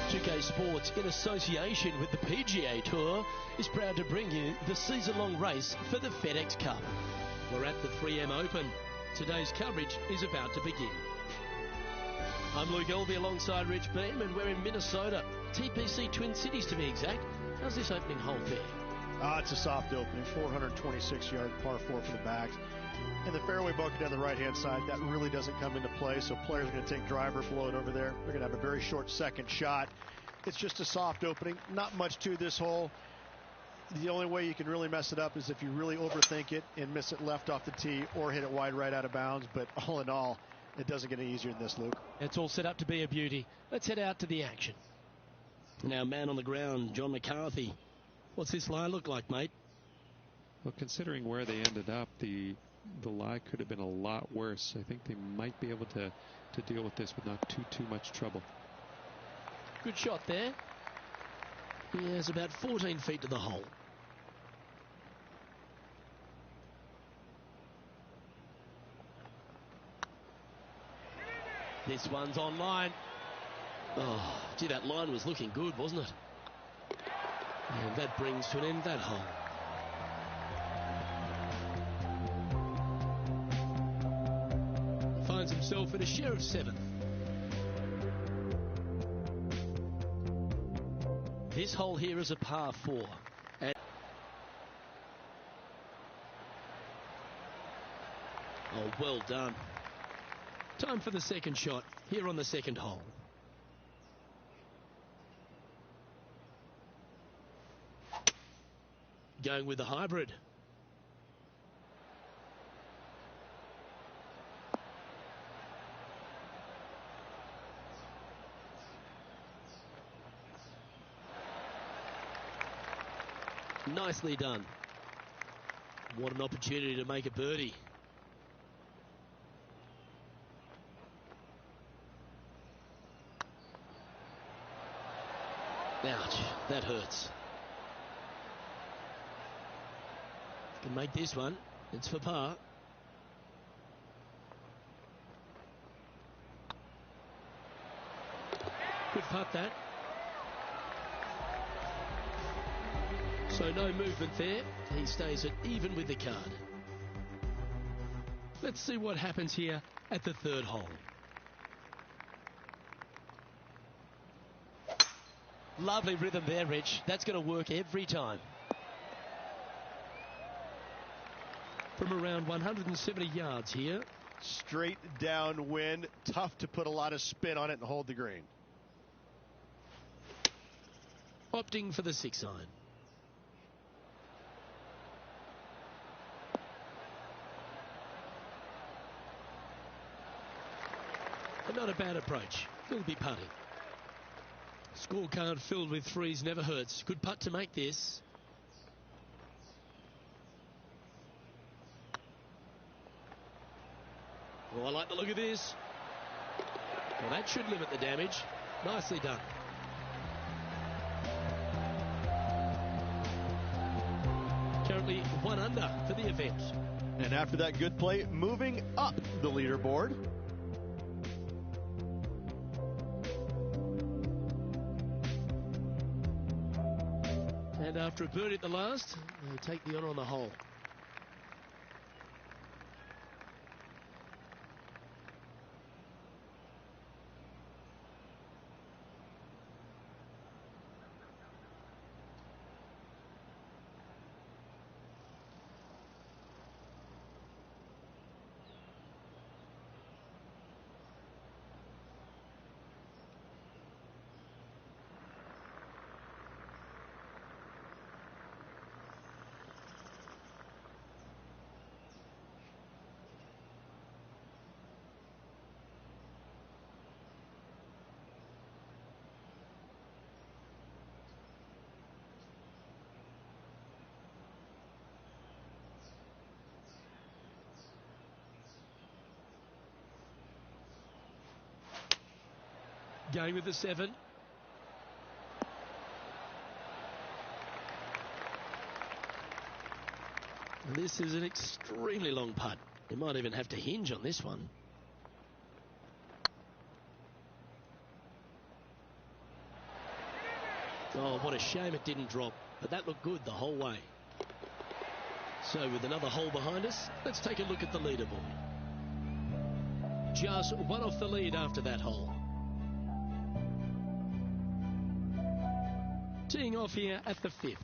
2K Sports, in association with the PGA Tour, is proud to bring you the season-long race for the FedEx Cup. We're at the 3M Open. Today's coverage is about to begin. I'm Luke Elvey alongside Rich Beam, and we're in Minnesota. TPC Twin Cities to be exact. How's this opening hole fare? It's a soft opening, 426-yard par 4 for the bags. And the fairway bunker down the right-hand side, that really doesn't come into play, so players are going to take driver, blow it over there. They're going to have a very short second shot. It's just a soft opening, not much to this hole. The only way you can really mess it up is if you really overthink it and miss it left off the tee or hit it wide right out of bounds, but all in all, it doesn't get any easier than this, Luke. It's all set up to be a beauty. Let's head out to the action. Now, man on the ground, John McCarthy. What's this lie look like, mate? Well, considering where they ended up, the lie could have been a lot worse. I think they might be able to deal with this with not too much trouble. Good shot there. He has about 14 feet to the hole. This one's online. Oh, gee, that line was looking good, wasn't it? And that brings to an end that hole. Finds himself in a share of 7. This hole here is a par 4. And oh, well done. Time for the second shot here on the second hole. Going with the hybrid. Nicely done. What an opportunity to make a birdie. Ouch, that hurts. Can make this one. It's for par. Good putt, that. So no movement there. He stays at even with the card. Let's see what happens here at the third hole. Lovely rhythm there, Rich. That's going to work every time. From around 170 yards here. Straight downwind. Tough to put a lot of spin on it and hold the green. Opting for the 6-iron. Not a bad approach. He'll be putting. Scorecard filled with 3s never hurts. Good putt to make this. Oh, I like the look of this. Well, that should limit the damage. Nicely done. Currently 1 under for the event. And after that good play, moving up the leaderboard. And after a birdie at the last, they take the honour on the hole. Going with the 7. This is an extremely long putt. You might even have to hinge on this one. Oh, what a shame it didn't drop, but that looked good the whole way. So with another hole behind us, let's take a look at the leaderboard. Just one off the lead after that hole. Teeing off here at the 5th.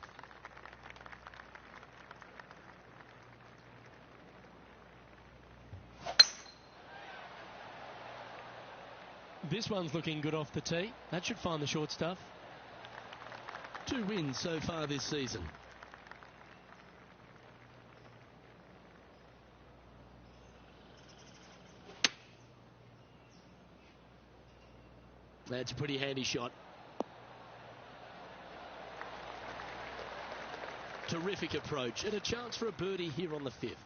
This one's looking good off the tee. That should find the short stuff. 2 wins so far this season. That's a pretty handy shot. Terrific approach and a chance for a birdie here on the 5th.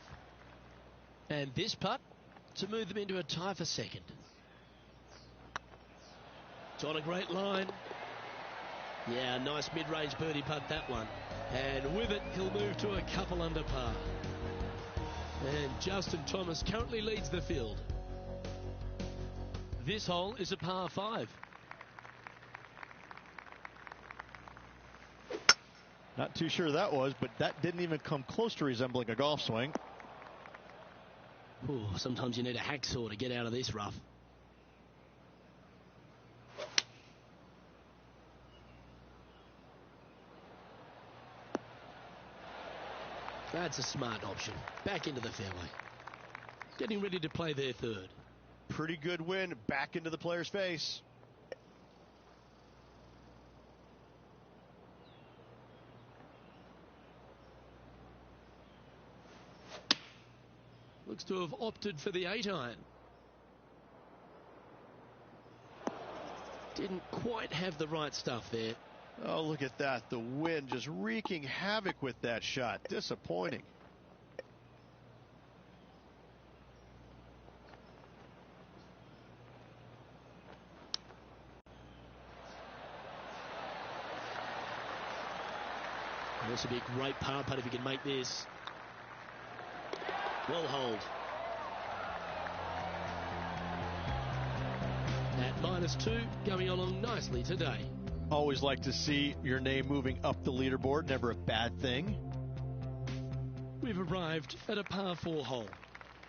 And this putt to move them into a tie for second. It's on a great line. Yeah, nice mid-range birdie putt, that one. And with it, he'll move to a couple under par. And Justin Thomas currently leads the field. This hole is a par 5. Not too sure that was, but that didn't even come close to resembling a golf swing. Ooh, sometimes you need a hacksaw to get out of this rough. That's a smart option. Back into the fairway. Getting ready to play their 3rd. Pretty good win back into the player's face. Looks to have opted for the 8-iron. Didn't quite have the right stuff there. Oh, look at that. The wind just wreaking havoc with that shot. Disappointing. This will be a great par putt if he can make this. Well holed. At -2, going along nicely today. Always like to see your name moving up the leaderboard. Never a bad thing. We've arrived at a par 4 hole.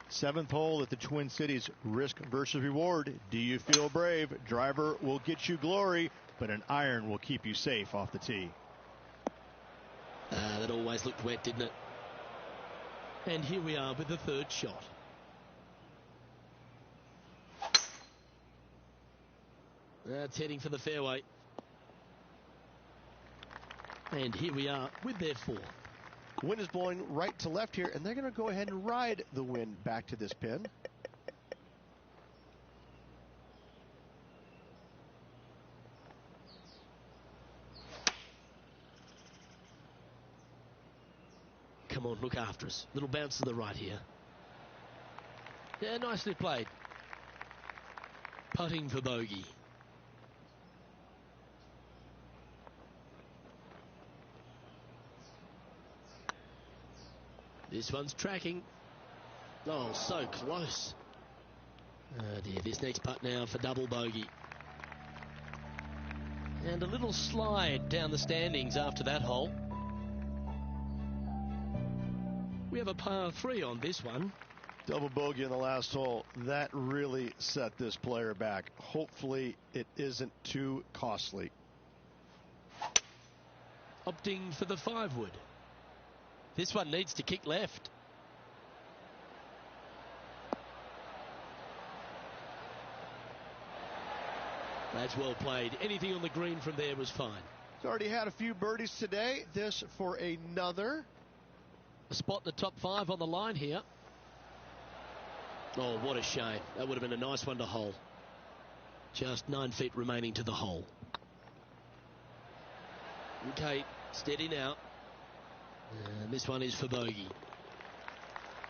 7th hole at the Twin Cities. Risk versus reward. Do you feel brave? Driver will get you glory, but an iron will keep you safe off the tee. That always looked wet, didn't it? And here we are with the 3rd shot. That's heading for the fairway. And here we are with their 4th. Wind is blowing right to left here, and they're going to go ahead and ride the wind back to this pin. Come on, look after us. Little bounce to the right here. Yeah, nicely played. Putting for bogey. This one's tracking. Oh, so close. Oh dear, this next putt now for double bogey. And a little slide down the standings after that hole. We have a par 3 on this one. Double bogey in the last hole. That really set this player back. Hopefully it isn't too costly. Opting for the 5-wood. This one needs to kick left. That's well played. Anything on the green from there was fine. He's already had a few birdies today. This for another. A spot in the top 5 on the line here. Oh, what a shame. That would have been a nice one to hole. Just 9 feet remaining to the hole. Okay, steady now. And this one is for bogey.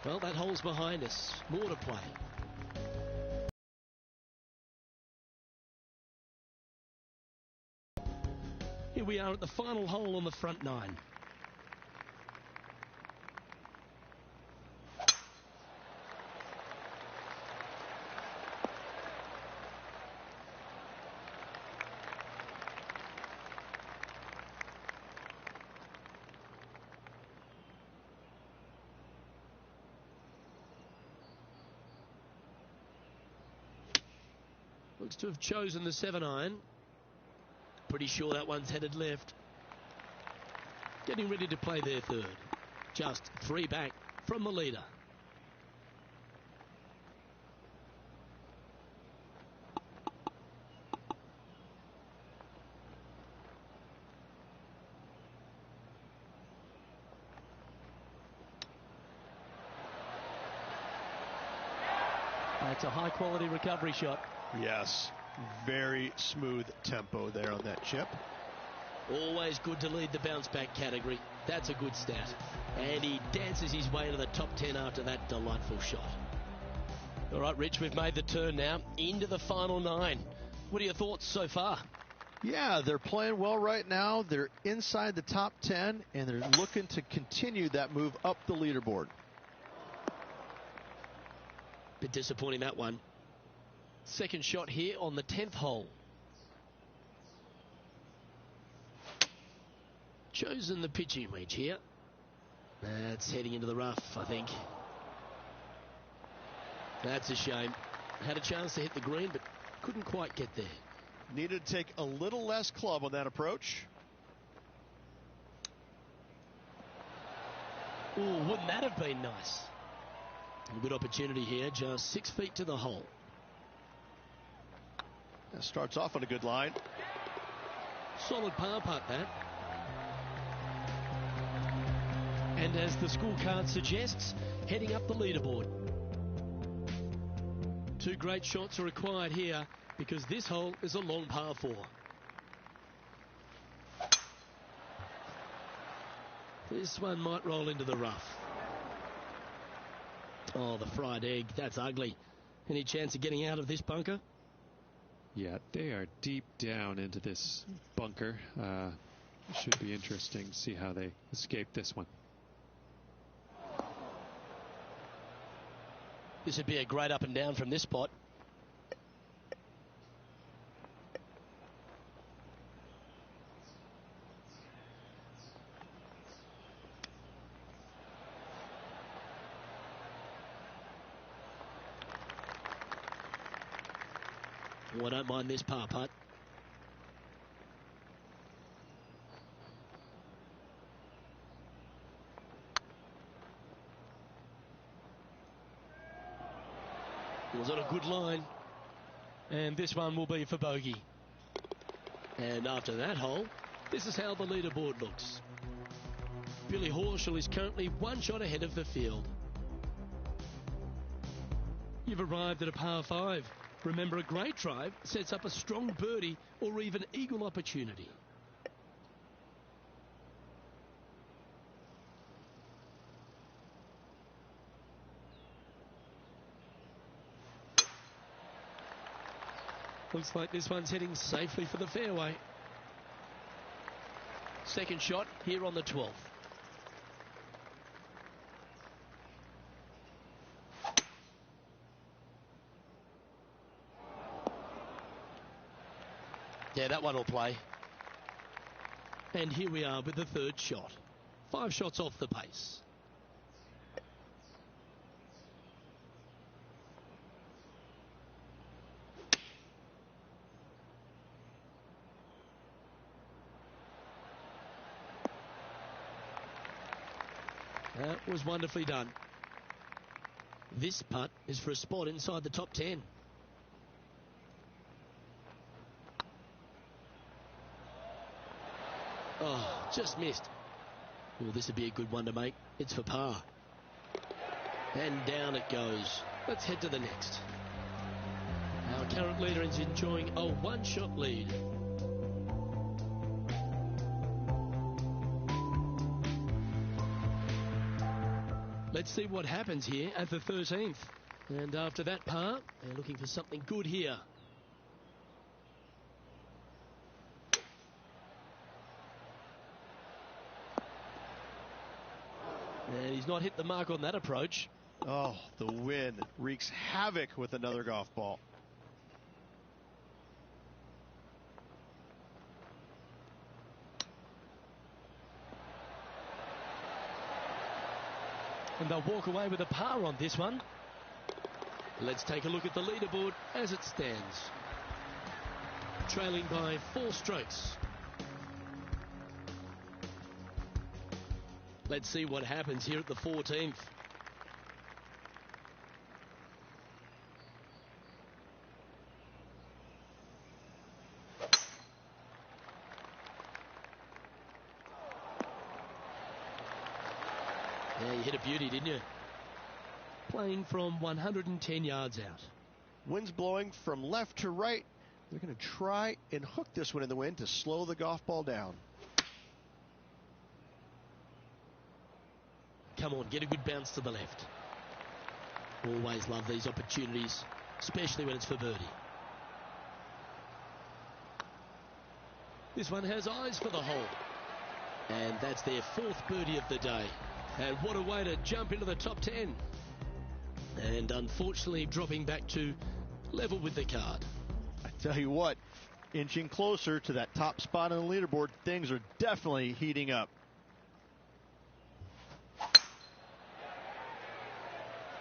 Well, that hole's behind us. More to play. Here we are at the final hole on the front 9. Looks to have chosen the 7-iron. Pretty sure that one's headed left. Getting ready to play their third. Just 3 back from the leader. That's a high-quality recovery shot. Yes, very smooth tempo there on that chip. Always good to lead the bounce-back category. That's a good stat. And he dances his way to the top 10 after that delightful shot. All right, Rich, we've made the turn now into the final 9. What are your thoughts so far? Yeah, they're playing well right now. They're inside the top 10, and they're looking to continue that move up the leaderboard. Bit disappointing, that one. Second shot here on the 10th hole. Chosen the pitching wedge here. That's heading into the rough, I think. That's a shame. Had a chance to hit the green, but couldn't quite get there. Needed to take a little less club on that approach. Ooh, wouldn't that have been nice? A good opportunity here, just 6 feet to the hole. That starts off on a good line. Solid par putt, that. And as the scorecard suggests, heading up the leaderboard. 2 great shots are required here because this hole is a long par 4. This one might roll into the rough. Oh, the fried egg. That's ugly. Any chance of getting out of this bunker? Yeah, they are deep down into this bunker. Should be interesting to see how they escape this one. This would be a great up and down from this spot. Oh, I don't mind this par putt. It was on a good line. And this one will be for bogey. And after that hole, this is how the leaderboard looks. Billy Horschel is currently 1 shot ahead of the field. You've arrived at a par 5. Remember, a great drive sets up a strong birdie or even eagle opportunity. Looks like this one's heading safely for the fairway. Second shot here on the 12th. Yeah, that one will play. And here we are with the third shot. 5 shots off the pace. That was wonderfully done. This putt is for a spot inside the top 10. Oh, just missed. Well, this would be a good one to make. It's for par. And down it goes. Let's head to the next. Our current leader is enjoying a 1-shot lead. Let's see what happens here at the 13th. And after that par, they're looking for something good here. And he's not hit the mark on that approach. Oh, the wind wreaks havoc with another golf ball. And they'll walk away with a par on this one. Let's take a look at the leaderboard as it stands. trailing by 4 strokes. Let's see what happens here at the 14th. Yeah, you hit a beauty, didn't you? Playing from 110 yards out. Wind's blowing from left to right. They're going to try and hook this one in the wind to slow the golf ball down. Come on, get a good bounce to the left. Always love these opportunities, especially when it's for birdie. This one has eyes for the hole. And that's their 4th birdie of the day. And what a way to jump into the top 10. And unfortunately dropping back to level with the card. I tell you what, inching closer to that top spot on the leaderboard, things are definitely heating up.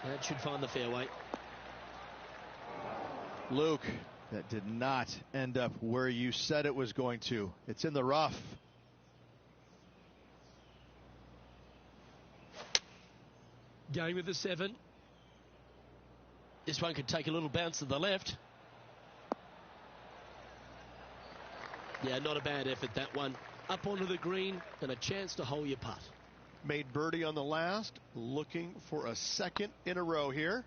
That should find the fairway. Luke, that did not end up where you said it was going to. It's in the rough. Going with the 7. This one could take a little bounce to the left. Yeah, not a bad effort, that one. Up onto the green and a chance to hole your putt. Made birdie on the last, looking for a 2nd in a row here.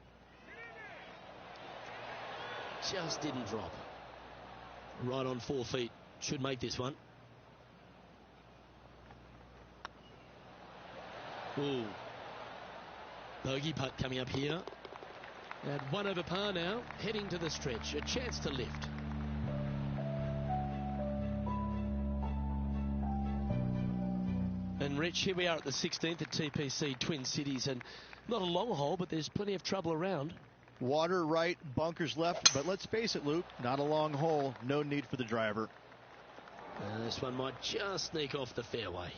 Just didn't drop. Right on 4 feet. Should make this one. Ooh. Bogey putt coming up here. At 1 over par now, heading to the stretch. A chance to lift. And Rich, here we are at the 16th at TPC Twin Cities, and not a long hole, but there's plenty of trouble around. Water right, bunkers left, but let's face it, Luke, not a long hole, no need for the driver. This one might just sneak off the fairway.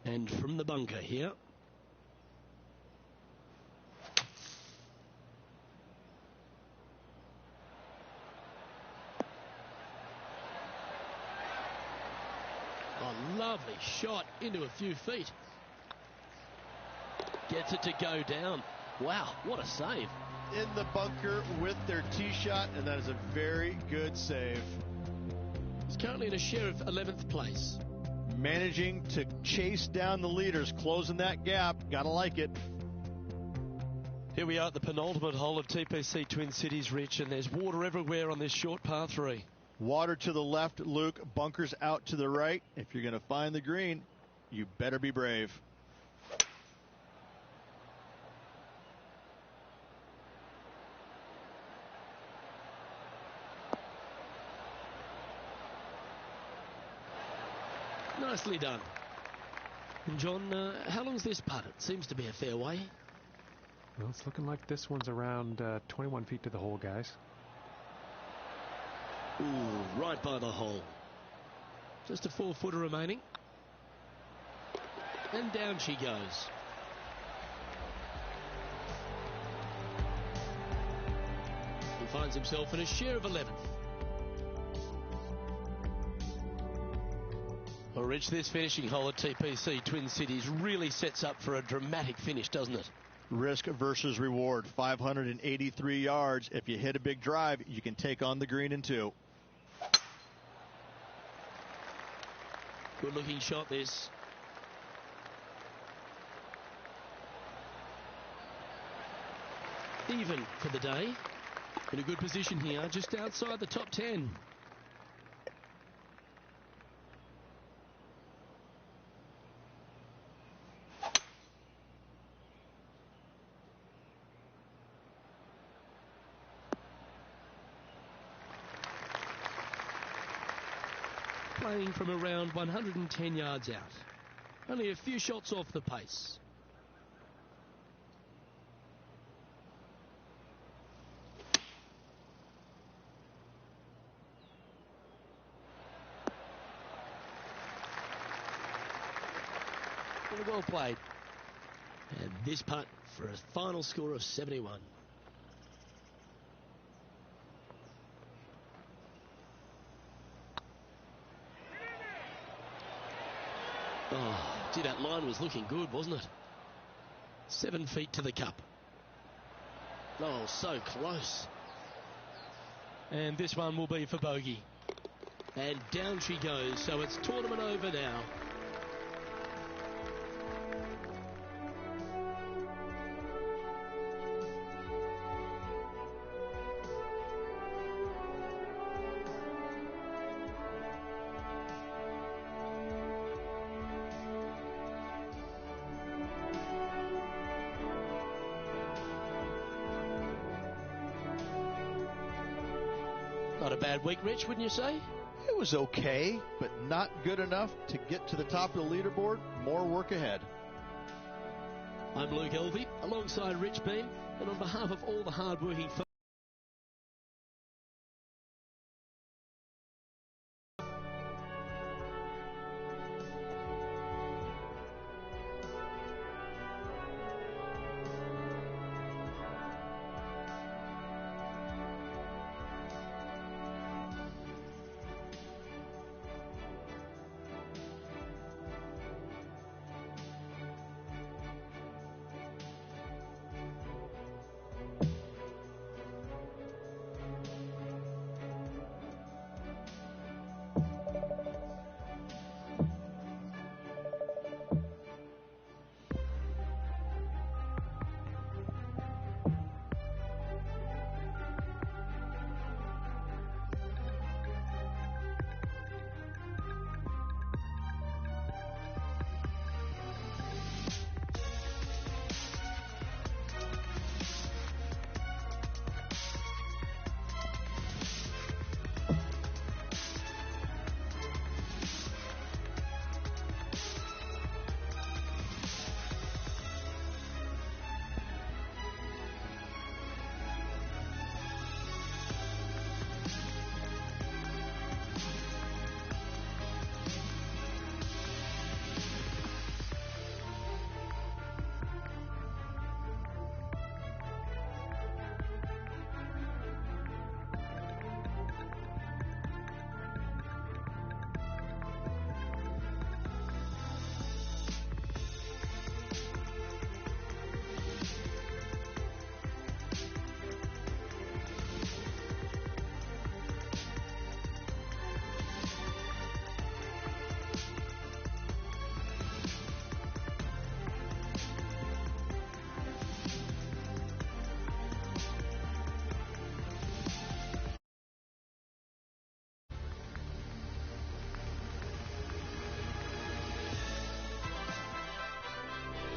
And from the bunker here. Oh, lovely shot into a few feet. Gets it to go down. Wow, what a save. In the bunker with their tee shot, and that is a very good save. He's currently in a share of 11th place. Managing to chase down the leaders, closing that gap. Gotta like it. Here we are at the penultimate hole of TPC Twin Cities, Rich, and there's water everywhere on this short par 3. Water to the left, Luke. Bunkers out to the right. If you're going to find the green, you better be brave. Nicely done. And John, how long's this putt? It seems to be a fairway. Well, it's looking like this one's around 21 feet to the hole, guys. Ooh, right by the hole. Just a 4-footer remaining. And down she goes. He finds himself in a share of 11th. Well, Rich, this finishing hole at TPC Twin Cities really sets up for a dramatic finish, doesn't it? Risk versus reward. 583 yards. If you hit a big drive, you can take on the green in 2. Good looking shot this. Even for the day. In a good position here, just outside the top 10. Playing from around 110 yards out. Only a few shots off the pace. Well played. And this putt for a final score of 71. Oh, gee, that line was looking good, wasn't it? 7 feet to the cup. Oh, so close. And this one will be for bogey. And down she goes, so it's tournament over now. Not a bad week, Rich, wouldn't you say? It was okay, but not good enough to get to the top of the leaderboard. More work ahead. I'm Luke Elvey, alongside Rich Beam, and on behalf of all the hard-working folks.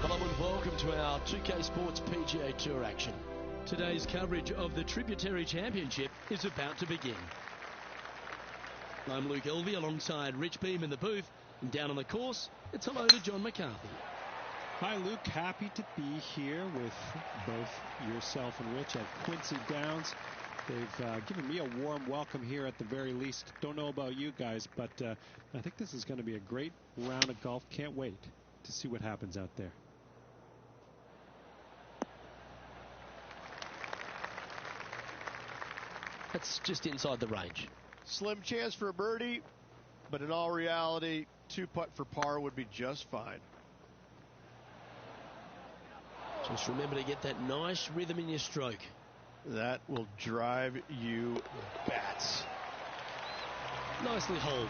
Hello and welcome to our 2K Sports PGA Tour action. Today's coverage of the Tributary Championship is about to begin. I'm Luke Elvey alongside Rich Beam in the booth, and down on the course, it's hello to John McCarthy. Hi, Luke. Happy to be here with both yourself and Rich at Quincy Downs. They've given me a warm welcome here at the very least. Don't know about you guys, but I think this is going to be a great round of golf. Can't wait to see what happens out there. That's just inside the range. Slim chance for a birdie, but in all reality, 2-putt for par would be just fine. Just remember to get that nice rhythm in your stroke. That will drive you bats. Nicely holed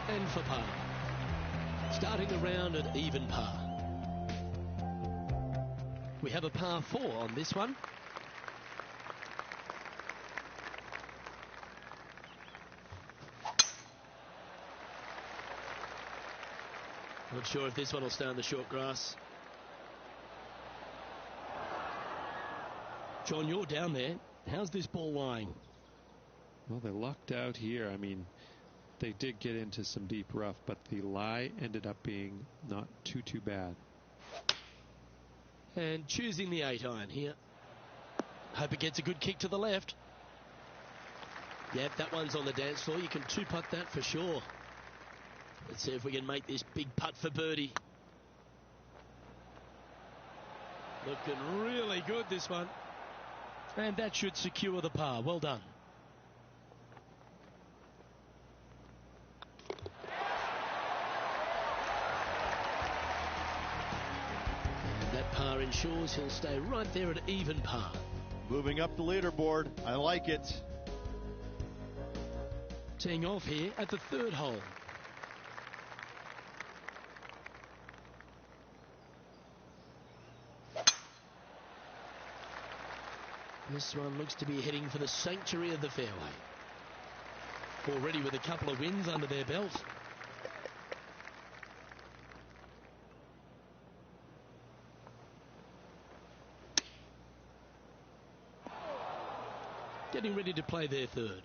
and for par. Starting the round at even par. We have a par 4 on this one. Not sure if this one will stay on the short grass. John, you're down there. How's this ball lying? Well, they lucked out here. I mean, they did get into some deep rough, but the lie ended up being not too bad. And choosing the 8-iron here. Hope it gets a good kick to the left. Yep, that one's on the dance floor. You can 2-putt that for sure. Let's see if we can make this big putt for birdie. Looking really good, this one. And that should secure the par. Well done. par ensures he'll stay right there at even par. Moving up the leaderboard. I like it. Teeing off here at the third hole. This one looks to be heading for the sanctuary of the fairway. Already with a couple of wins under their belt. Getting ready to play their third.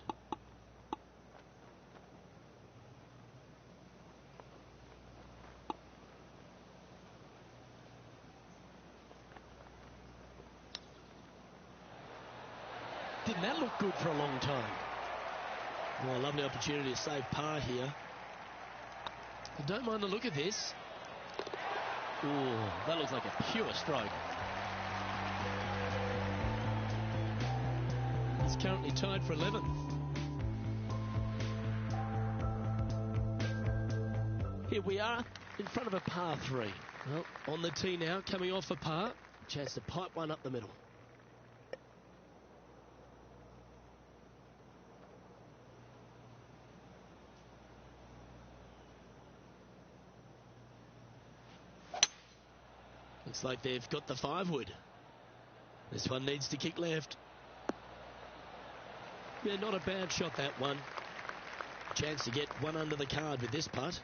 Didn't that look good for a long time? Oh, a lovely opportunity to save par here. I don't mind the look of this. Oh, that looks like a pure stroke. He's currently tied for 11th. Here we are in front of a par 3. Well, on the tee now, coming off a par. Chance to pipe one up the middle. Looks like they've got the 5-wood. This one needs to kick left. Yeah, not a bad shot, that one. Chance to get one under the card with this putt.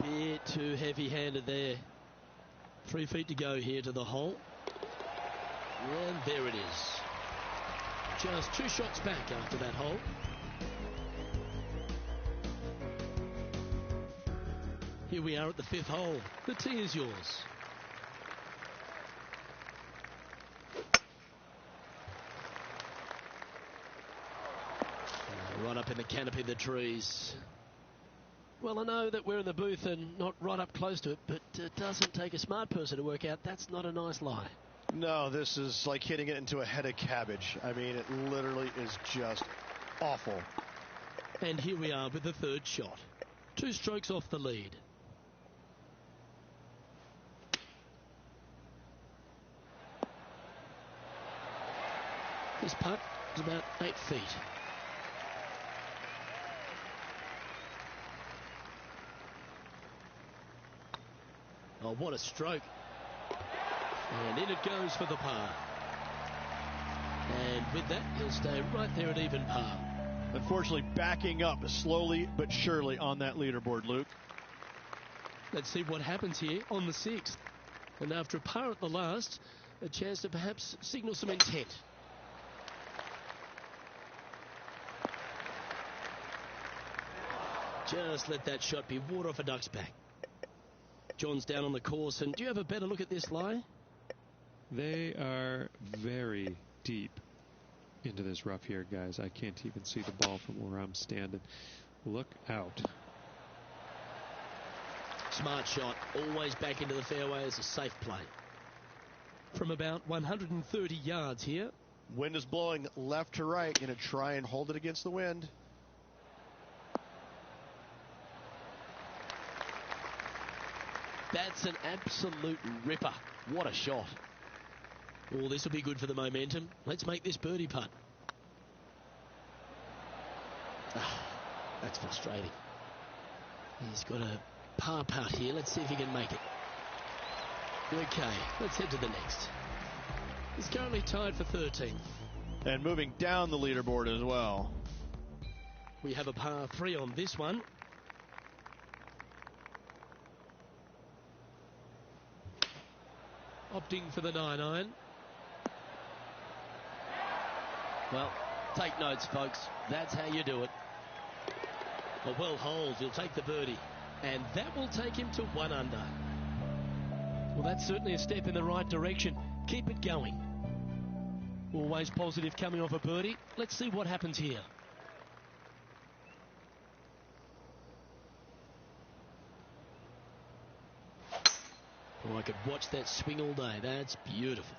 Bit too heavy-handed there. 3 feet to go here to the hole. And there it is. Just 2 shots back after that hole. Here we are at the 5th hole. The tee is yours. Right up in the canopy of the trees. Well, I know that we're in the booth and not right up close to it, but it doesn't take a smart person to work out that's not a nice lie. No, this is like hitting it into a head of cabbage. I mean, it literally is just awful. And here we are with the 3rd shot. 2 strokes off the lead. This putt is about 8 feet. Oh, what a stroke. And in it goes for the par. And with that, he'll stay right there at even par. Unfortunately, backing up slowly but surely on that leaderboard, Luke. Let's see what happens here on the 6th. And after a par at the last, a chance to perhaps signal some intent. Just let that shot be water off a duck's back. John's down on the course, and do you have a better look at this lie? They are very deep into this rough here, guys. I can't even see the ball from where I'm standing. Look out. Smart shot. Always back into the fairway as a safe play. From about 130 yards here. Wind is blowing left to right. Going to try and hold it against the wind. That's an absolute ripper. What a shot. Oh, this will be good for the momentum. Let's make this birdie putt. That's frustrating. He's got a par putt here. Let's see if he can make it. Okay, let's head to the next. He's currently tied for 13th. And moving down the leaderboard as well. We have a par 3 on this one. Opting for the 9-iron. Well, take notes, folks. That's how you do it. A well holed, he'll take the birdie. And that will take him to 1 under. Well, that's certainly a step in the right direction. Keep it going. Always positive coming off a birdie. Let's see what happens here. Oh, I could watch that swing all day. That's beautiful.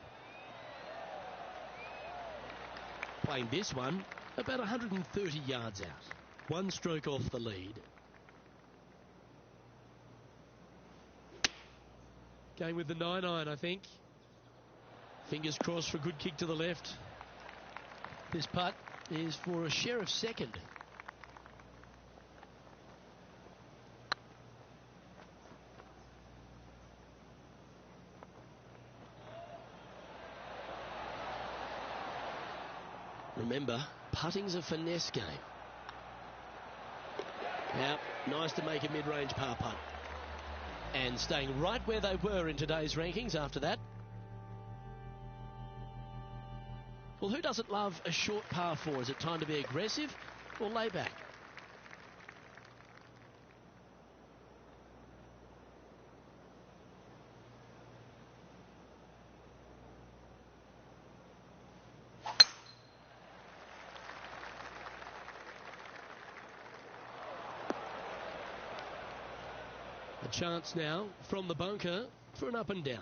Playing this one about 130 yards out. 1 stroke off the lead. Going with the 9-iron, I think. Fingers crossed for a good kick to the left. This putt is for a share of second. Remember, putting's a finesse game. Now, nice to make a mid-range par putt. And staying right where they were in today's rankings after that. Well, who doesn't love a short par 4? Is it time to be aggressive or lay back? A chance now from the bunker for an up and down.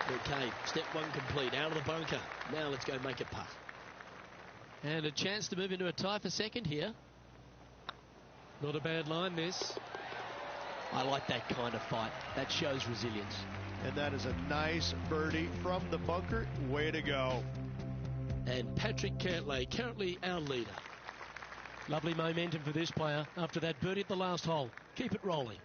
Okay, step 1 complete, out of the bunker. Now let's go make a putt. And a chance to move into a tie for second here. Not a bad line, this. I like that kind of fight. That shows resilience. And that is a nice birdie from the bunker. Way to go. And Patrick Cantlay, currently our leader. Lovely momentum for this player after that birdie at the last hole. Keep it rolling.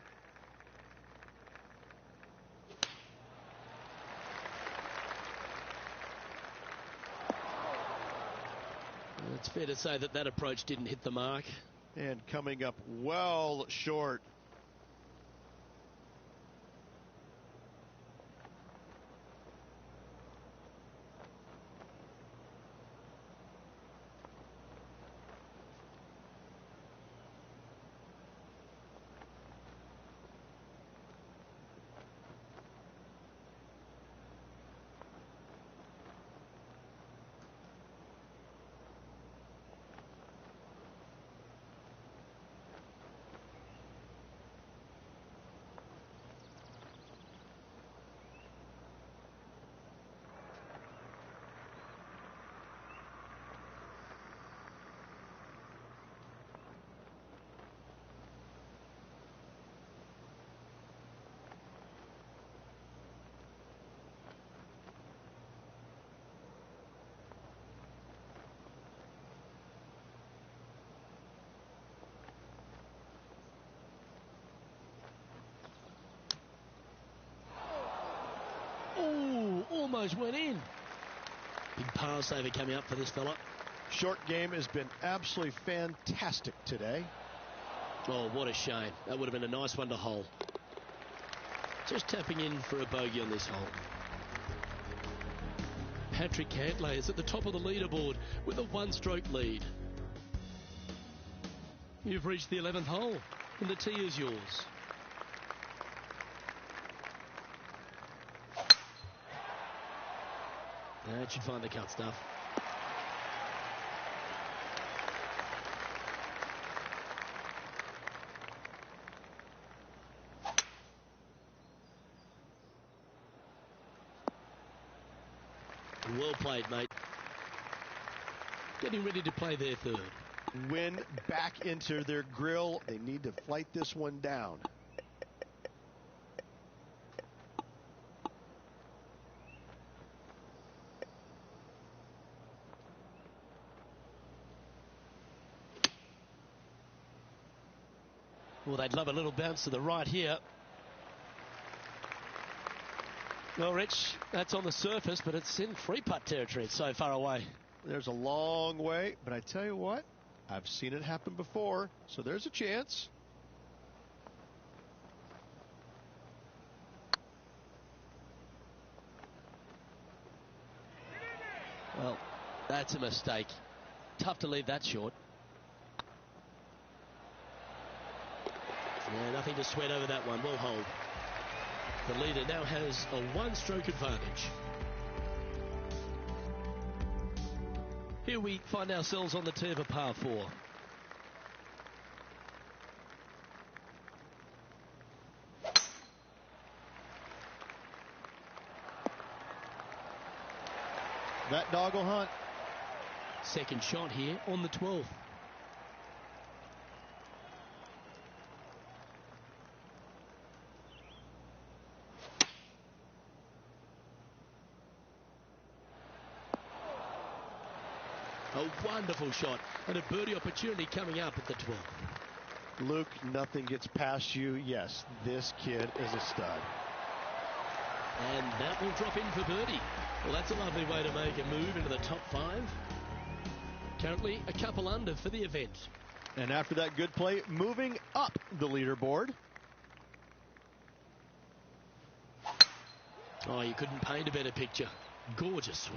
It's fair to say that that approach didn't hit the mark. And coming up well short. Oh, almost went in. Big par saver coming up for this fella. Short game has been absolutely fantastic today. Oh, what a shame. That would have been a nice one to hole. Just tapping in for a bogey on this hole. Patrick Cantlay is at the top of the leaderboard with a 1-stroke lead. You've reached the 11th hole, and the tee is yours. That should find the cut stuff. Well played, mate. Getting ready to play their third. Wind back into their grill. They need to flight this one down. Well, they'd love a little bounce to the right here. Well, Rich, that's on the surface, but it's in free putt territory. It's so far away. There's a long way, but I tell you what, I've seen it happen before, so there's a chance. Well, that's a mistake. Tough to leave that short. Yeah, nothing to sweat over that one. Well hold. The leader now has a 1-stroke advantage. Here we find ourselves on the tee of a par 4. That dog will hunt. Second shot here on the 12th. A wonderful shot and a birdie opportunity coming up at the 12th. Luke, nothing gets past you. Yes, this kid is a stud. And that will drop in for birdie. Well, that's a lovely way to make a move into the top 5. Currently a couple under for the event. And after that good play, moving up the leaderboard. Oh, you couldn't paint a better picture. Gorgeous.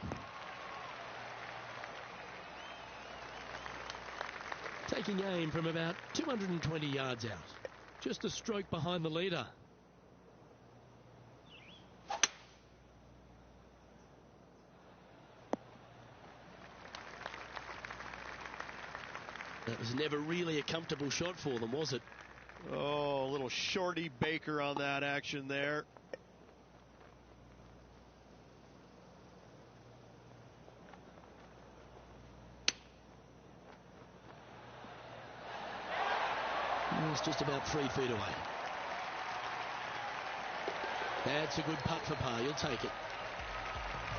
Taking aim from about 220 yards out. Just a stroke behind the leader. That was never really a comfortable shot for them, was it? Oh, a little shorty Baker on that action there. It's just about 3 feet away. That's a good putt for par. You'll take it.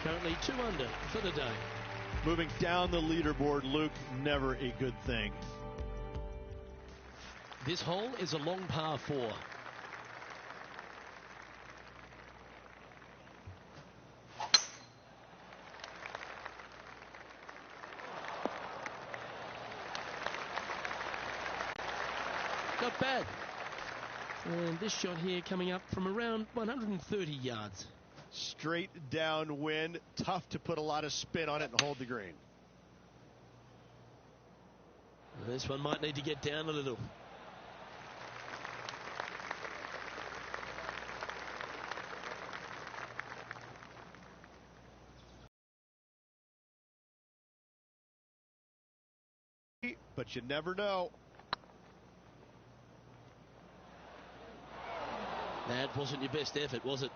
Currently 2 under for the day. Moving down the leaderboard, Luke, never a good thing. This hole is a long par 4. Not bad. And this shot here coming up from around 130 yards. Straight downwind, tough to put a lot of spin on it and hold the green. This one might need to get down a little. But you never know. That wasn't your best effort, was it?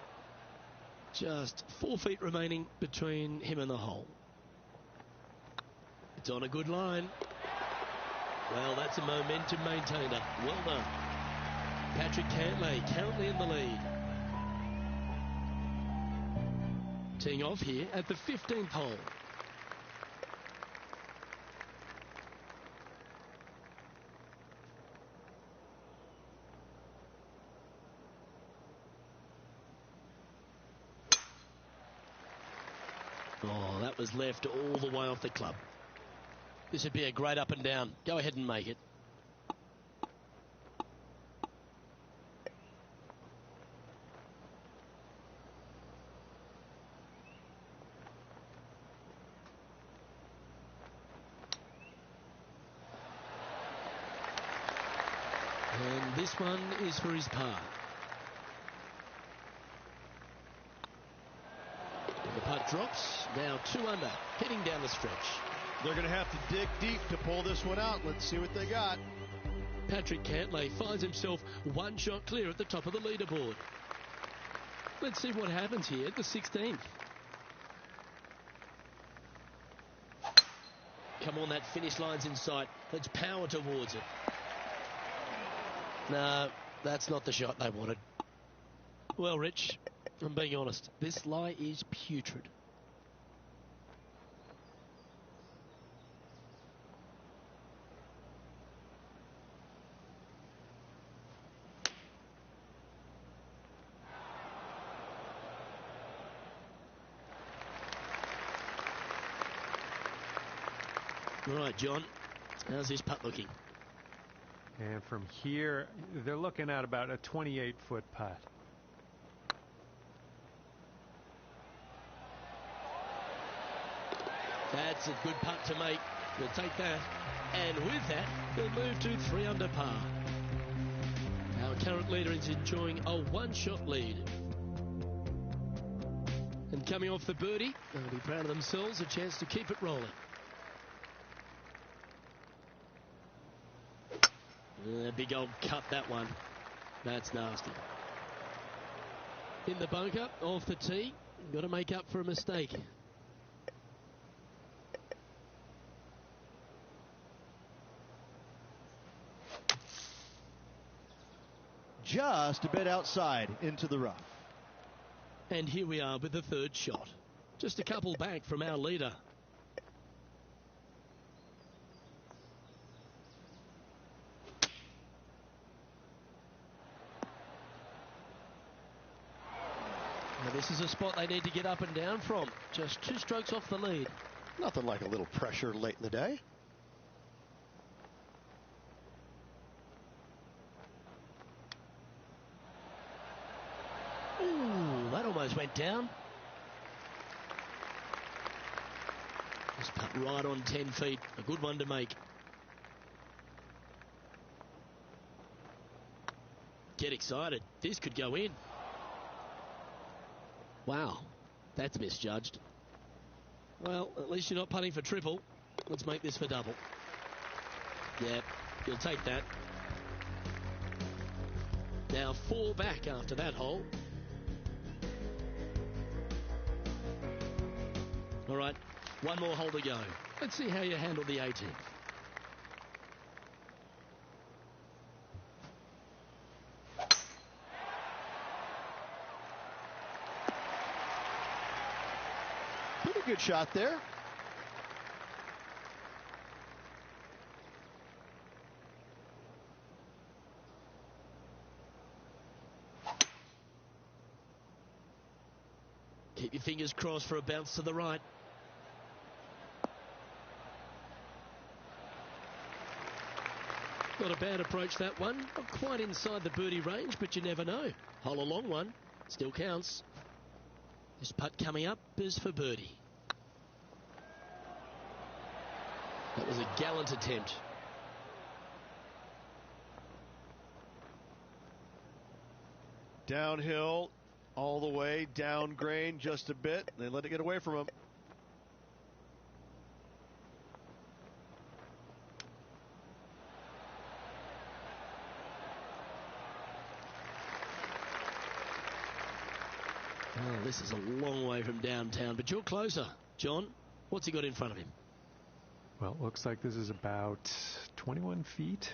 Just 4 feet remaining between him and the hole. It's on a good line. Well, that's a momentum maintainer. Well done. Patrick Cantlay currently in the lead. Teeing off here at the 15th hole. Oh, that was left all the way off the club. This would be a great up and down. Go ahead and make it. And this one is for his par. The putt drops, now 2 under, heading down the stretch. They're going to have to dig deep to pull this one out. Let's see what they got. Patrick Cantlay finds himself 1 shot clear at the top of the leaderboard. Let's see what happens here at the 16th. Come on, that finish line's in sight. Let's power towards it. No, that's not the shot they wanted. Well, Rich, I'm being honest, this lie is putrid. Right, John, how's this putt looking? And from here, they're looking at about a 28-foot putt. That's a good putt to make. We'll take that. And with that, we'll move to 3 under par. Our current leader is enjoying a 1-shot lead. And coming off the birdie, they'll be proud of themselves, a chance to keep it rolling. Big old cut, that one. That's nasty. In the bunker, off the tee, got to make up for a mistake. just a bit outside into the rough. And here we are with the third shot. Just a couple back from our leader. Now this is a spot they need to get up and down from. Just 2 strokes off the lead. Nothing like a little pressure late in the day. Ooh, that almost went down. Just put right on 10 feet. A good one to make. Get excited. This could go in. Wow, that's misjudged. Well, at least you're not putting for triple. Let's make this for double. Yep, you'll take that. Now 4 back after that hole. All right, 1 more hole to go. Let's see how you handle the 18th. Pretty good shot there. Keep your fingers crossed for a bounce to the right. Not a bad approach, that one. Not quite inside the birdie range, but you never know. Hole a long one. Still counts. This putt coming up is for birdie. That was a gallant attempt. Downhill, all the way, down grain just a bit. They let it get away from him. Oh, this is a long way from downtown, but you're closer. John, what's he got in front of him? Well, it looks like this is about 21 feet.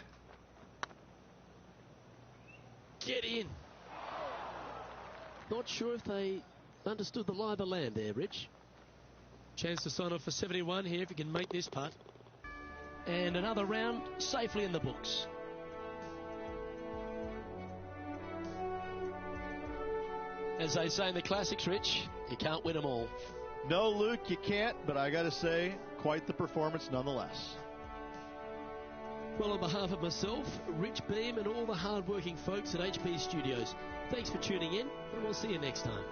Get in. Not sure if they understood the lie of the land there, Rich. Chance to sign off for 71 here if you can make this putt. And another round safely in the books. As they say in the classics, Rich, you can't win them all. No, Luke, you can't, but I got to say, quite the performance nonetheless. Well, on behalf of myself, Rich Beam, and all the hard-working folks at HP Studios, thanks for tuning in, and we'll see you next time.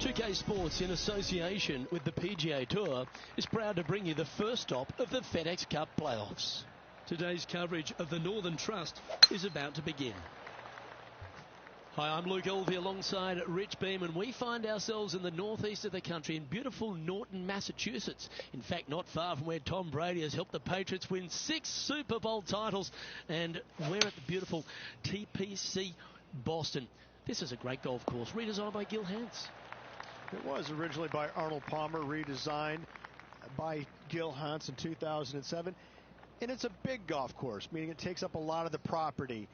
UK Sports, in association with the PGA Tour, is proud to bring you the first stop of the FedEx Cup playoffs. Today's coverage of the Northern Trust is about to begin. Hi, I'm Luke Elvey alongside Rich Beam, and we find ourselves in the northeast of the country in beautiful Norton, Massachusetts. In fact, not far from where Tom Brady has helped the Patriots win 6 Super Bowl titles, and we're at the beautiful TPC Boston. This is a great golf course, redesigned by Gil Hans. It was originally by Arnold Palmer, redesigned by Gil Hans in 2007. And it's a big golf course, meaning it takes up a lot of the property.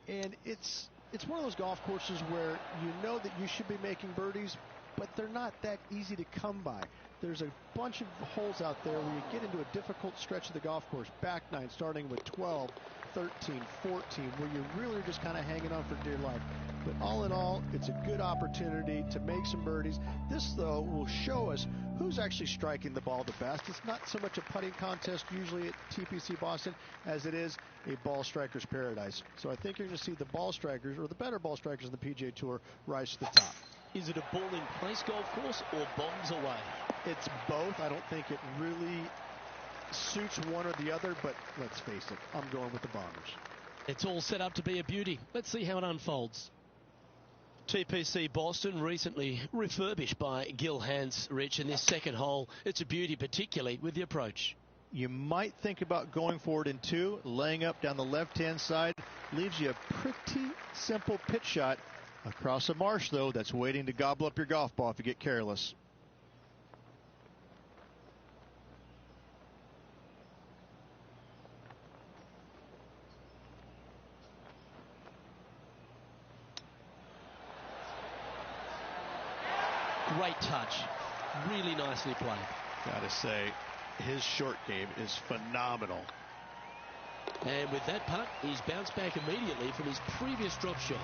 And it's one of those golf courses where you know that you should be making birdies, but they're not that easy to come by. There's a bunch of holes out there where you get into a difficult stretch of the golf course, back nine, starting with 12, 13, 14, where you really are just kind of hanging on for dear life. But all in all, it's a good opportunity to make some birdies. This, though, will show us who's actually striking the ball the best. It's not so much a putting contest usually at TPC Boston as it is a ball striker's paradise. So I think you're going to see the ball strikers, or the better ball strikers in the PGA Tour, rise to the top. Is it a ball-in-place golf course or bombs away? It's both. I don't think it really suits one or the other, but let's face it, I'm going with the bombers. It's all set up to be a beauty. Let's see how it unfolds. TPC Boston, recently refurbished by Gil Hans, Rich, in this second hole. It's a beauty, particularly with the approach. You might think about going forward in 2, laying up down the left-hand side. Leaves you a pretty simple pitch shot across a marsh, though, that's waiting to gobble up your golf ball if you get careless. Great touch. Really nicely played. Gotta say, his short game is phenomenal. And with that putt, he's bounced back immediately from his previous drop shot.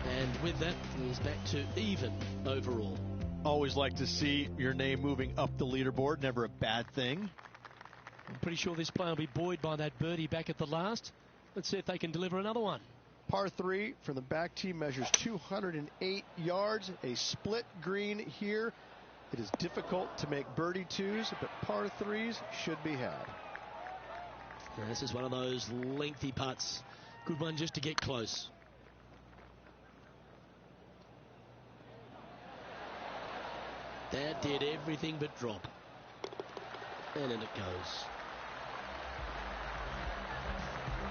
And with that, he's back to even overall. Always like to see your name moving up the leaderboard. Never a bad thing. I'm pretty sure this player will be buoyed by that birdie back at the last. Let's see if they can deliver another one. Par 3 from the back tee measures 208 yards. A split green here. It is difficult to make birdie 2s, but par 3s should be had. And this is one of those lengthy putts. Good one just to get close. That did everything but drop. And in it goes.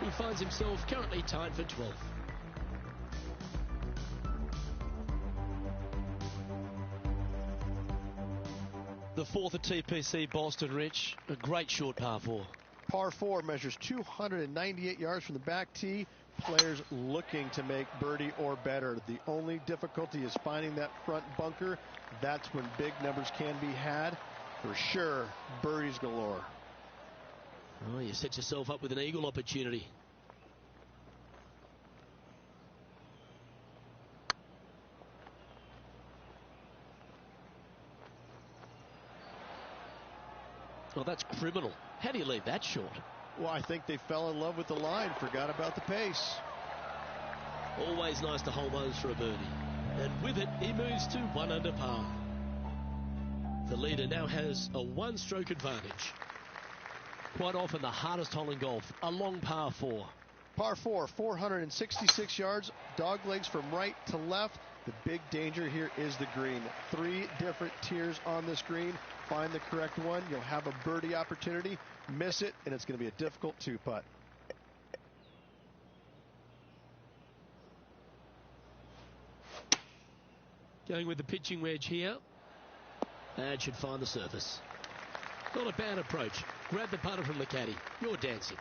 He finds himself currently tied for 12th. The 4th at TPC Boston, Rich. A great short par 4. Par 4 measures 298 yards from the back tee. Players looking to make birdie or better. The only difficulty is finding that front bunker. That's when big numbers can be had. For sure, birdies galore. Oh, you set yourself up with an eagle opportunity. Well, that's criminal. How do you leave that short? Well, I think they fell in love with the line, forgot about the pace. Always nice to hold those for a birdie. And with it, he moves to 1 under par. The leader now has a 1-stroke advantage. Quite often the hardest hole in golf, a long par 4. Par 4, 466 yards, dog legs from right to left. The big danger here is the green. 3 different tiers on this green. Find the correct one, you'll have a birdie opportunity. Miss it, and it's going to be a difficult 2-putt. Going with the pitching wedge here. And should find the surface. Not a bad approach. Grab the putter from the caddy. You're dancing.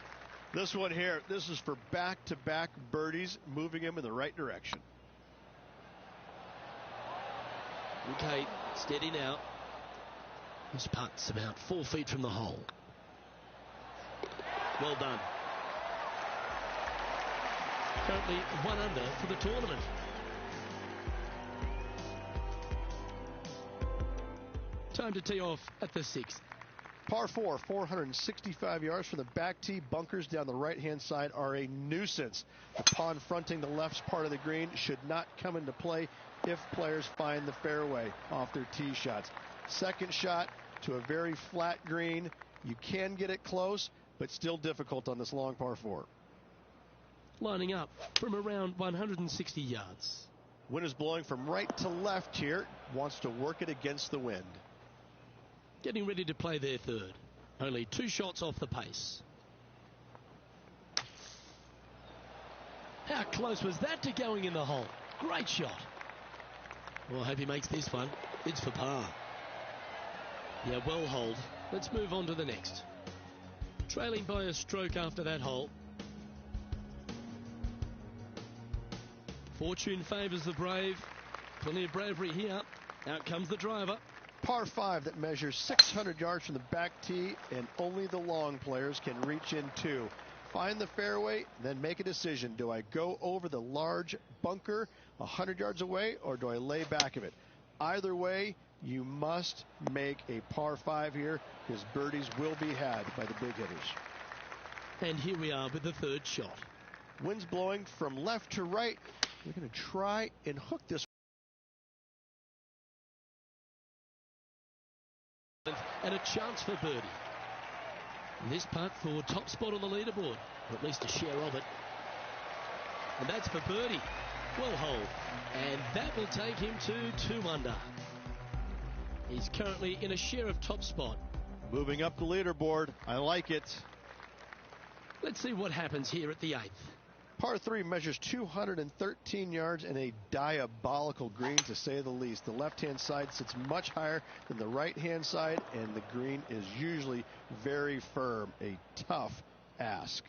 This one here, this is for back-to-back birdies, moving him in the right direction. Okay, steady now. His putt's about 4 feet from the hole. Well done. Currently 1 under for the tournament. Time to tee off at the 6th. Par 4, 465 yards from the back tee. Bunkers down the right-hand side are a nuisance. The pond fronting the left part of the green should not come into play if players find the fairway off their tee shots. Second shot to a very flat green. You can get it close, but still difficult on this long par 4. Lining up from around 160 yards. Wind is blowing from right to left here. Wants to work it against the wind. Getting ready to play their third. Only 2 shots off the pace. How close was that to going in the hole? Great shot. Well, I hope he makes this one. It's for par. Yeah, well holed. Let's move on to the next. Trailing by a stroke after that hole. Fortune favours the brave. Plenty of bravery here. Out comes the driver. Par 5 that measures 600 yards from the back tee, and only the long players can reach in 2. Find the fairway, then make a decision. Do I go over the large bunker 100 yards away, or do I lay back of it? Either way, you must make a par 5 here, because birdies will be had by the big hitters. And here we are with the third shot. Wind's blowing from left to right. We're going to try and hook this. And a chance for birdie. This putt for top spot on the leaderboard, or at least a share of it. And that's for birdie. Well holed. And that will take him to 2 under. He's currently in a share of top spot. Moving up the leaderboard. I like it. Let's see what happens here at the 8th. Par 3 measures 213 yards and a diabolical green, to say the least. The left-hand side sits much higher than the right-hand side, and the green is usually very firm. A tough ask.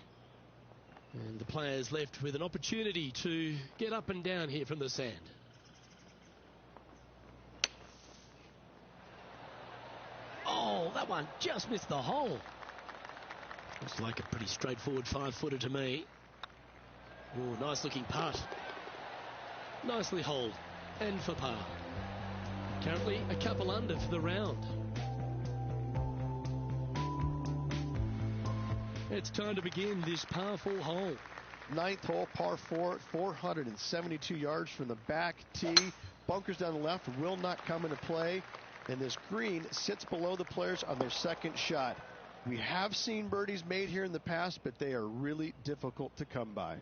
And the players left with an opportunity to get up and down here from the sand. Oh, that one just missed the hole. Looks like a pretty straightforward 5-footer to me. Oh, nice looking putt. Nicely holed and for par. Currently a couple under for the round. It's time to begin this par 4 hole. 9th hole, par 4, 472 yards from the back tee. Bunkers down the left will not come into play, and this green sits below the players on their second shot. We have seen birdies made here in the past, but they are really difficult to come by.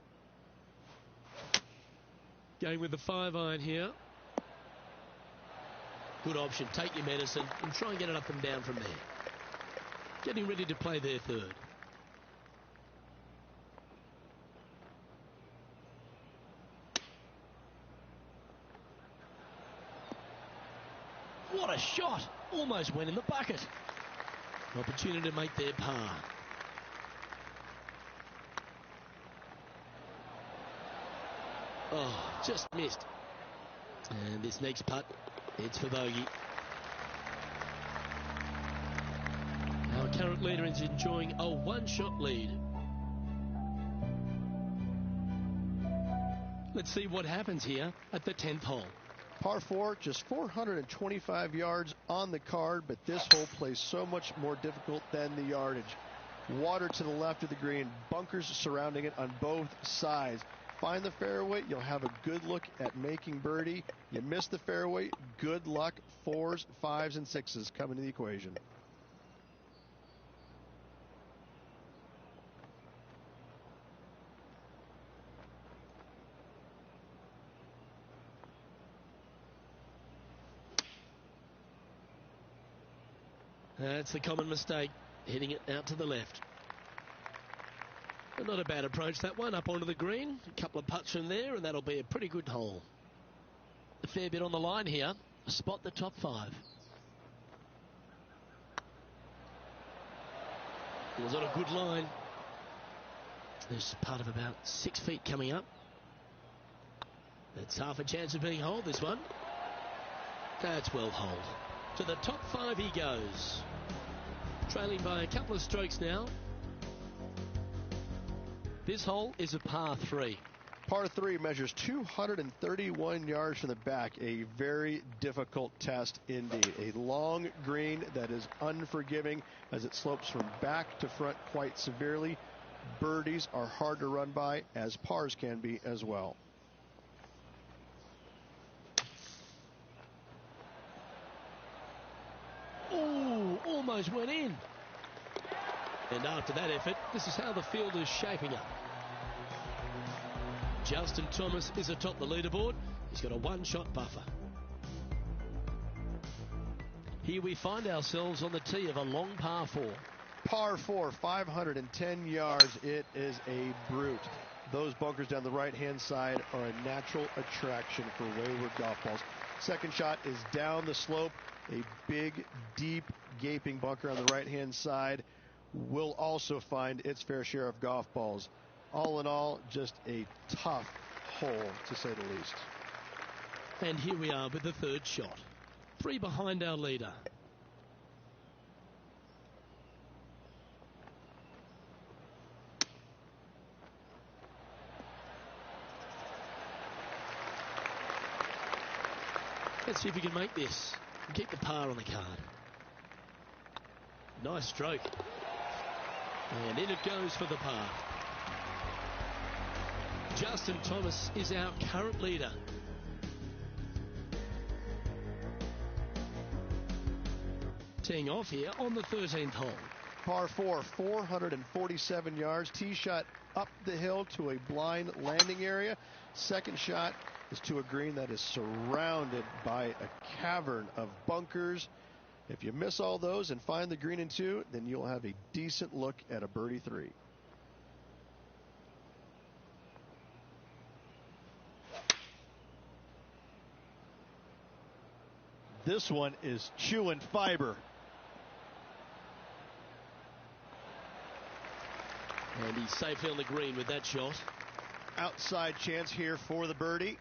Going with the 5-iron here. Good option. Take your medicine and try and get it up and down from there. Getting ready to play their third. What a shot! Almost went in the bucket. Opportunity to make their par. Oh, just missed. And this next putt, it's for bogey. Our current leader is enjoying a 1-shot lead. Let's see what happens here at the 10th hole. Par 4, just 425 yards on the card, but this hole plays so much more difficult than the yardage. Water to the left of the green, bunkers surrounding it on both sides. Find the fairway, you'll have a good look at making birdie. You miss the fairway, good luck. 4s, 5s, and 6s come into the equation. That's the common mistake, hitting it out to the left. But not a bad approach, that one, up onto the green. A couple of putts from there, and that'll be a pretty good hole. A fair bit on the line here. Spot the top 5. It was on a good line. There's part of about 6 feet coming up. That's half a chance of being holed, this one. That's well holed. To the top 5 he goes. Trailing by a couple of strokes now. This hole is a par 3. Par 3 measures 231 yards from the back. A very difficult test indeed. A long green that is unforgiving as it slopes from back to front quite severely. Birdies are hard to run by, as pars can be as well. Ooh, almost went in. And after that effort, this is how the field is shaping up. Justin Thomas is atop the leaderboard. He's got a one-shot buffer. Here we find ourselves on the tee of a long par 4. Par 4, 510 yards. It is a brute. Those bunkers down the right-hand side are a natural attraction for wayward golf balls. Second shot is down the slope. A big, deep, gaping bunker on the right-hand side will also find its fair share of golf balls. All in all, just a tough hole, to say the least. And here we are with the third shot. 3 behind our leader. Let's see if we can make this and keep the par on the card. Nice stroke. And in it goes for the par. Justin Thomas is our current leader. Teeing off here on the 13th hole. Par 4, 447 yards. Tee shot up the hill to a blind landing area. Second shot is to a green that is surrounded by a cavern of bunkers. If you miss all those and find the green in 2, then you'll have a decent look at a birdie 3. This one is chewing fiber. And he's safely on the green with that shot. Outside chance here for the birdie.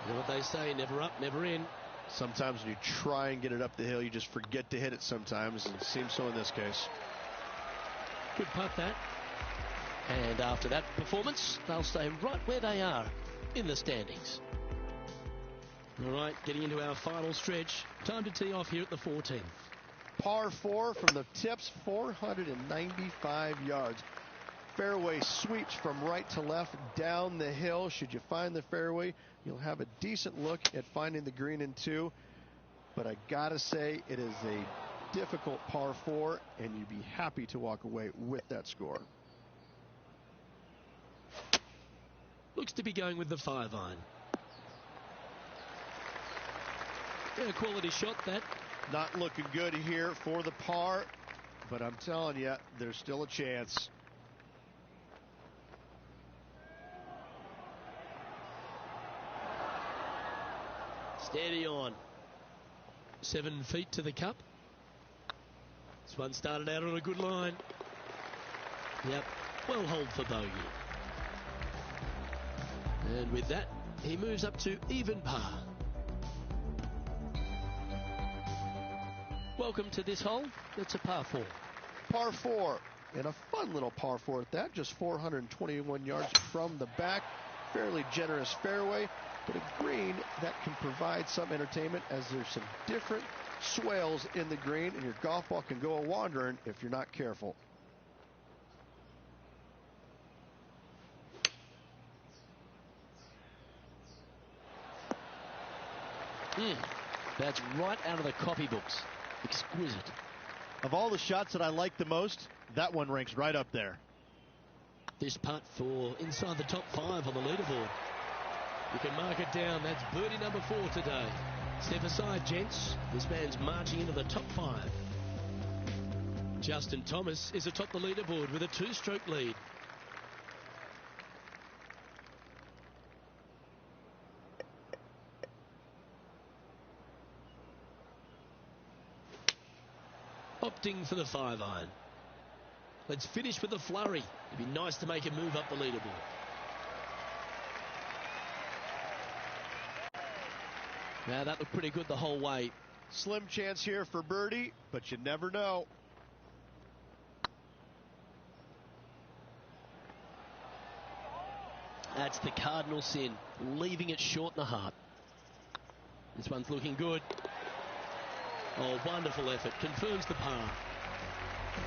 You know what they say, never up, never in. Sometimes when you try and get it up the hill, you just forget to hit it sometimes, and it seems so in this case. Good putt, that. And after that performance, they'll stay right where they are in the standings. All right, getting into our final stretch. Time to tee off here at the 14th. Par 4 from the tips, 495 yards. Fairway sweeps from right to left down the hill. Should you find the fairway, you'll have a decent look at finding the green in 2. But I gotta say, it is a difficult par 4, and you'd be happy to walk away with that score. Looks to be going with the 5-iron. Yeah, a quality shot, that. Not looking good here for the par, but I'm telling you, there's still a chance. Steady on. 7 feet to the cup. This one started out on a good line. Yep, well holed for bogey. And with that, he moves up to even par. Welcome to this hole. It's a par 4. Par 4, and a fun little par 4 at that. Just 421 yards from the back. Fairly generous fairway, but a green that can provide some entertainment as there's some different swales in the green, and your golf ball can go a-wandering if you're not careful. That's right out of the copybooks. Exquisite. Of all the shots that I like the most, that one ranks right up there. This putt for inside the top 5 on the leaderboard. You can mark it down. That's birdie number 4 today. Step aside, gents. This man's marching into the top 5. Justin Thomas is atop the leaderboard with a 2-stroke lead. Opting for the 5-iron. Let's finish with a flurry. It'd be nice to make a move up the leaderboard. Now that looked pretty good the whole way. Slim chance here for birdie, but you never know. That's the cardinal sin, leaving it short in the heart. This one's looking good. Oh, wonderful effort. Confirms the par.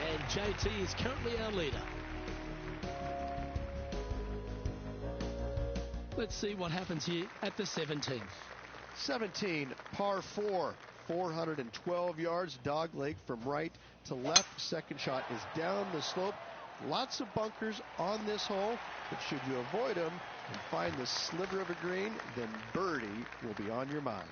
And JT is currently our leader. Let's see what happens here at the 17th. 17, par 4, 412 yards, dog leg from right to left. Second shot is down the slope. Lots of bunkers on this hole, but should you avoid them and find the sliver of a green, then birdie will be on your mind.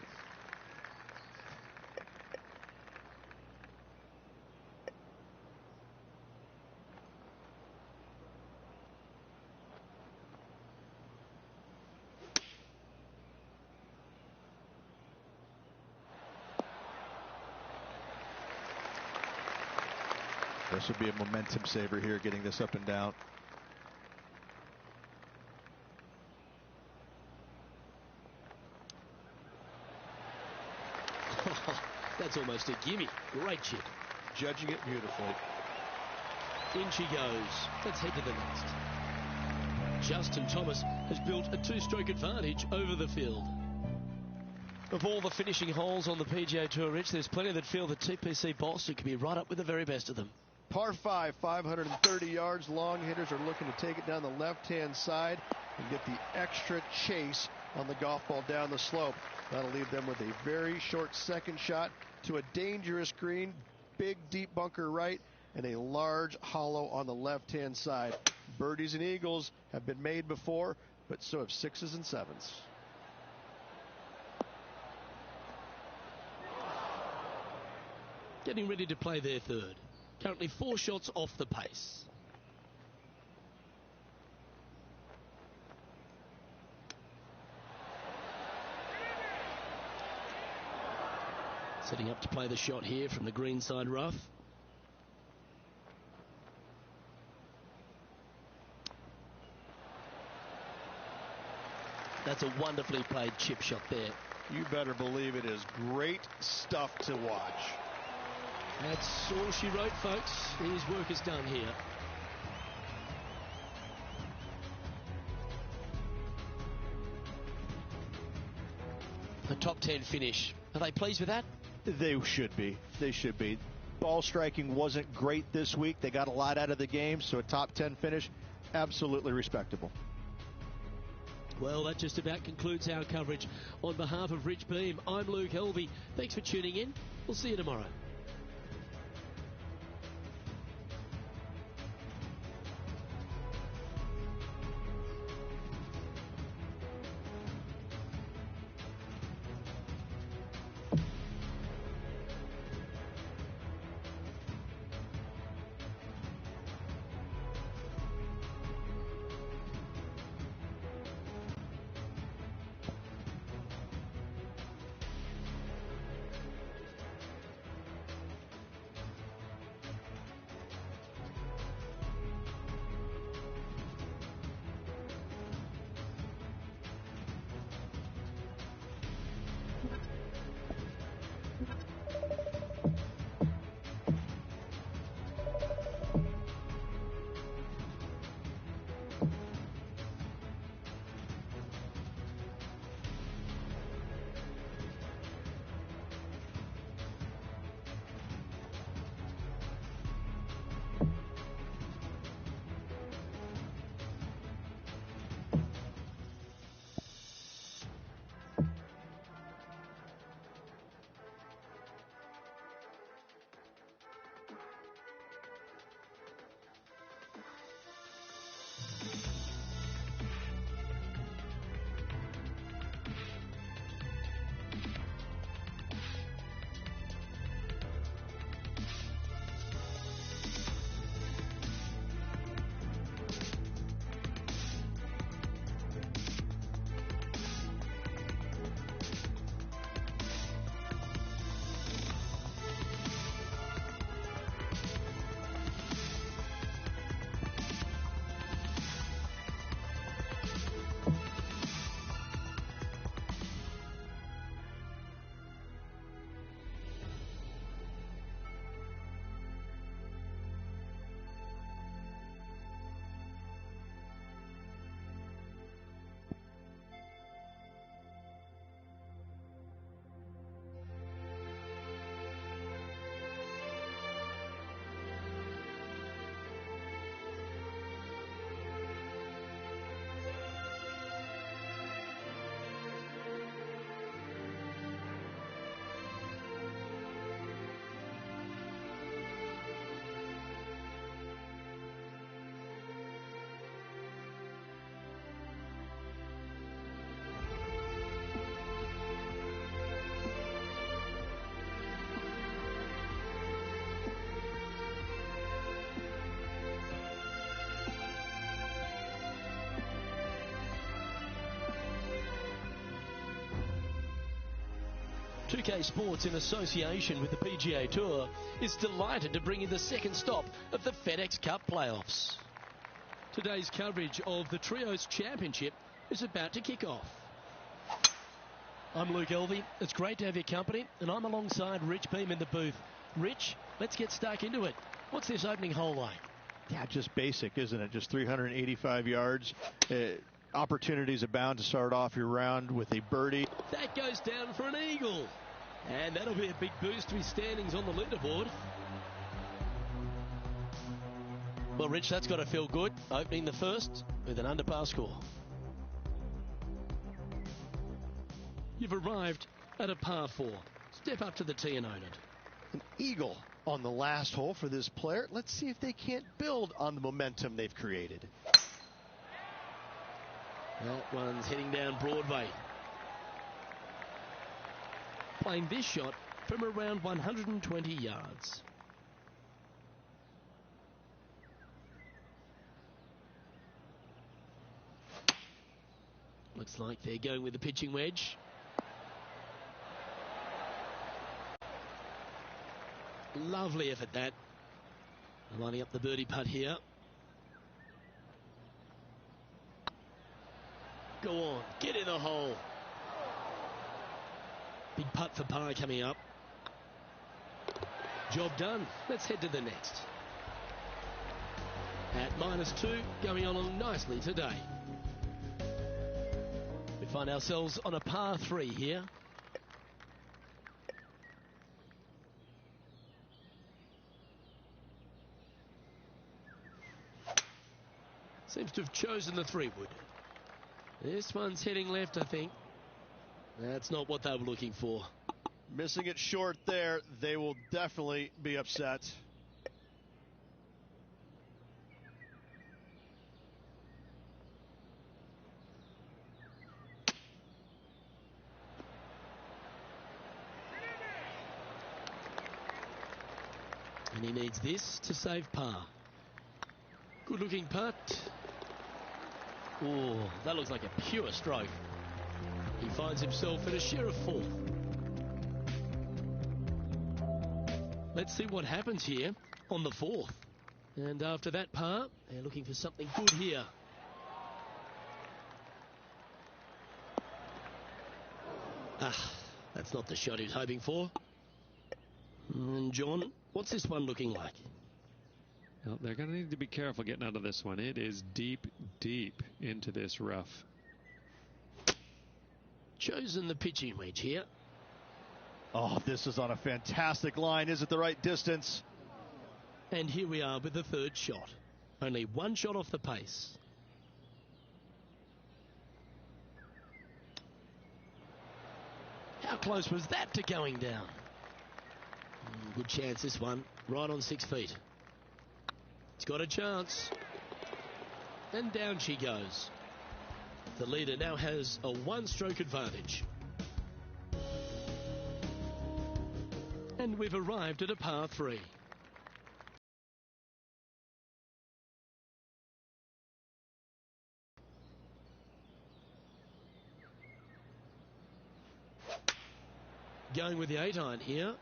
This would be a momentum saver here, getting this up and down. That's almost a gimme. Great chip. Judging it beautifully. In she goes. Let's head to the next. Justin Thomas has built a two-stroke advantage over the field. Of all the finishing holes on the PGA Tour, Rich, there's plenty that feel that TPC Boston could be right up with the very best of them. Par 5, 530 yards. Long hitters are looking to take it down the left-hand side and get the extra chase on the golf ball down the slope. That'll leave them with a very short second shot to a dangerous green, big deep bunker right, and a large hollow on the left-hand side. Birdies and eagles have been made before, but so have sixes and sevens. Getting ready to play their third. Currently 4 shots off the pace. Setting up to play the shot here from the greenside rough. That's a wonderfully played chip shot there. You better believe it is great stuff to watch. That's all she wrote, folks. His work is done here. A top 10 finish. Are they pleased with that? They should be. They should be. Ball striking wasn't great this week. They got a lot out of the game, so a top 10 finish, absolutely respectable. Well, that just about concludes our coverage. On behalf of Rich Beam, I'm Luke Helvey. Thanks for tuning in. We'll see you tomorrow. 2K Sports, in association with the PGA Tour, is delighted to bring you the second stop of the FedEx Cup playoffs. Today's coverage of the Trios Championship is about to kick off. I'm Luke Elvey. It's great to have your company, and I'm alongside Rich Beam in the booth. Rich, let's get stuck into it. What's this opening hole like? Yeah, just basic, isn't it? Just 385 yards. Opportunities abound to start off your round with a birdie. That goes down for an eagle. And that'll be a big boost to his standings on the leaderboard. Well, Rich, that's got to feel good, opening the first with an under par score. You've arrived at a par 4. Step up to the tee and own it. An eagle on the last hole for this player. Let's see if they can't build on the momentum they've created. That one's heading down Broadway. Playing this shot from around 120 yards. Looks like they're going with the pitching wedge. Lovely effort, that. Lining up the birdie putt here. Go on, get in the hole. Big putt for par coming up. Job done. Let's head to the next. At -2, going along nicely today. We find ourselves on a par 3 here. Seems to have chosen the 3-wood. This one's heading left, I think. That's not what they were looking for. Missing it short there. They will definitely be upset. And he needs this to save par. Good looking putt. Oh, that looks like a pure stroke. He finds himself at a share of 4th. Let's see what happens here on the 4th. And after that par, they're looking for something good here. That's not the shot he was hoping for. And John, what's this one looking like? Well, they're going to need to be careful getting out of this one. It is deep, deep into this rough. Chosen the pitching wedge here. Oh, this is on a fantastic line. Is it the right distance? And here we are with the 3rd shot. Only 1 shot off the pace. How close was that to going down? Good chance this one. Right on 6 feet. It's got a chance. And down she goes. The leader now has a 1-stroke advantage. And we've arrived at a par 3. Going with the 8-iron here.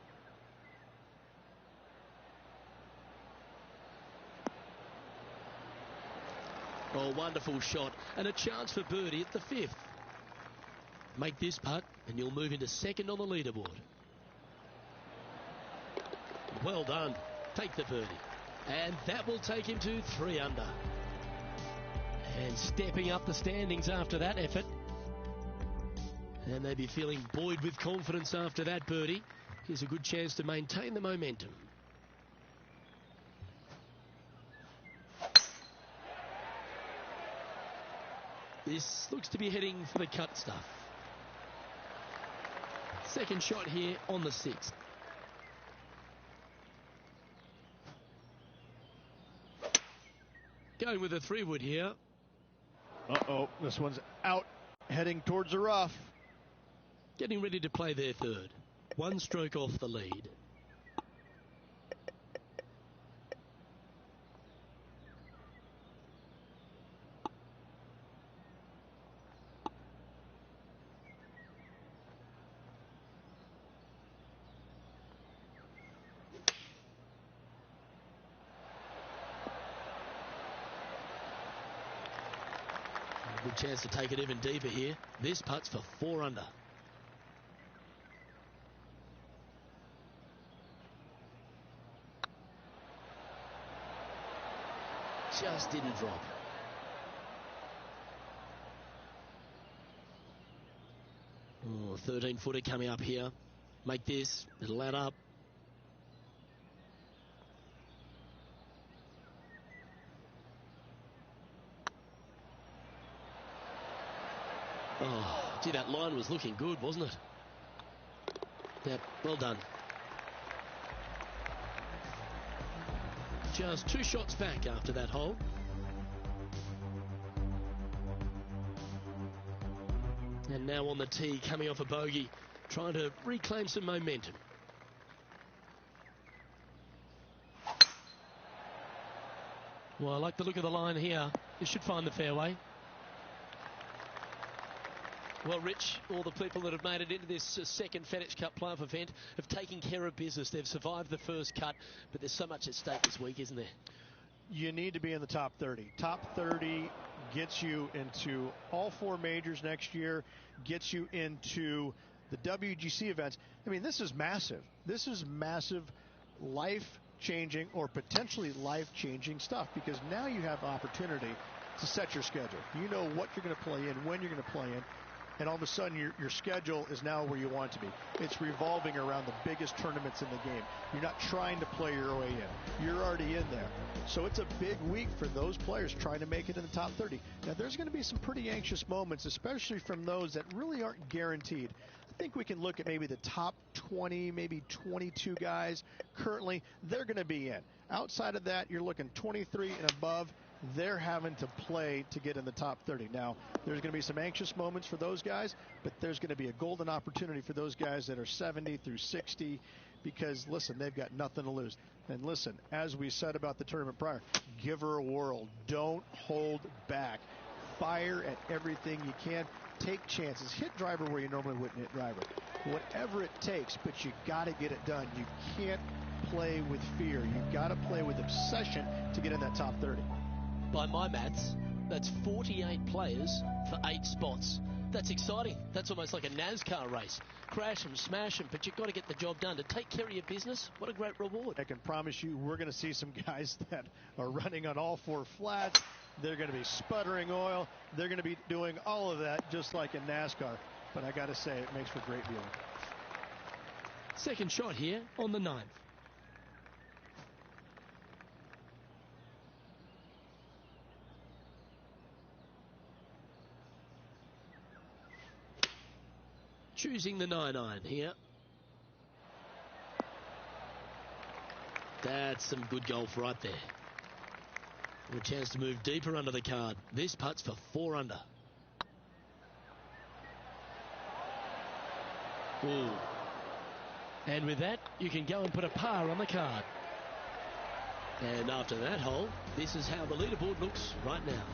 Oh, wonderful shot. And a chance for birdie at the 5th. Make this putt and you'll move into 2nd on the leaderboard. Well done. Take the birdie. And that will take him to 3 under. And stepping up the standings after that effort. And they'll be feeling buoyed with confidence after that birdie. Here's a good chance to maintain the momentum. This looks to be heading for the cut stuff. 2nd shot here on the 6th. Going with a 3-wood here. Uh-oh, this one's out, heading towards the rough. Getting ready to play their 3rd. 1 stroke off the lead. Good chance to take it even deeper here. This putt's for 4 under. Just didn't drop. Oh, 13-footer coming up here. Make this. It'll add up. Oh, gee, that line was looking good, wasn't it? Yep, well done. Just 2 shots back after that hole. And now on the tee, coming off a bogey, trying to reclaim some momentum. Well, I like the look of the line here. This should find the fairway. Well, Rich, all the people that have made it into this second FedEx Cup playoff event have taken care of business. They've survived the first cut, but there's so much at stake this week, isn't there? You need to be in the top 30. Top 30 gets you into all 4 majors next year, gets you into the WGC events. I mean, this is massive. This is massive, life-changing or potentially life-changing stuff, because now you have opportunity to set your schedule. You know what you're going to play in, when you're going to play in, and all of a sudden your schedule is now where you want it to be. It's revolving around the biggest tournaments in the game. You're not trying to play your way in. You're already in there. So it's a big week for those players trying to make it in the top 30. Now, there's going to be some pretty anxious moments, especially from those that really aren't guaranteed. I think we can look at maybe the top 20, maybe 22 guys currently. They're going to be in. Outside of that, you're looking 23 and above. They're having to play to get in the top 30. Now, there's going to be some anxious moments for those guys, but there's going to be a golden opportunity for those guys that are 70 through 60 because, listen, they've got nothing to lose. And listen, as we said about the tournament prior, give her a whirl. Don't hold back. Fire at everything you can. Take chances. Hit driver where you normally wouldn't hit driver. Whatever it takes, but you got to get it done. You can't play with fear. You got to play with obsession to get in that top 30. By my maths, that's 48 players for 8 spots. That's exciting. That's almost like a NASCAR race. Crash them, smash them, but you've got to get the job done. To take care of your business, what a great reward. I can promise you we're going to see some guys that are running on all 4 flats. They're going to be sputtering oil. They're going to be doing all of that just like in NASCAR. But I got to say, it makes for great viewing. Second shot here on the 9th. Choosing the 9-iron here. That's some good golf right there. A chance to move deeper under the card. This putt's for 4 under. Ooh. And with that, you can go and put a par on the card. And after that hole, this is how the leaderboard looks right now.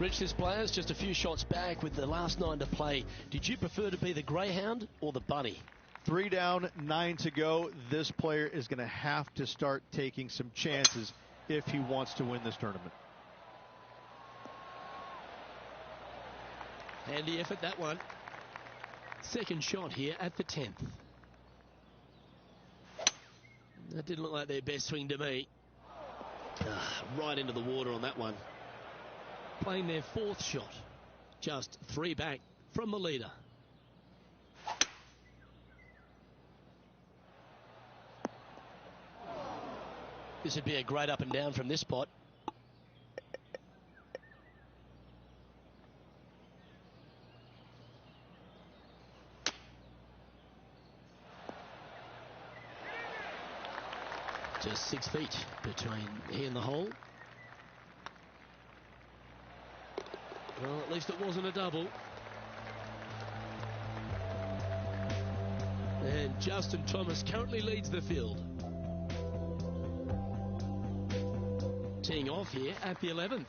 Rich, this player's just a few shots back with the last 9 to play. Did you prefer to be the greyhound or the bunny? 3 down, 9 to go. This player is going to have to start taking some chances if he wants to win this tournament. Handy effort, that one. Second shot here at the 10th. That didn't look like their best swing to me. Right into the water on that one. Playing their 4th shot. Just 3 back from the leader. This would be a great up and down from this spot. Just 6 feet between he and the hole. Well, at least it wasn't a double. And Justin Thomas currently leads the field. Teeing off here at the 11th.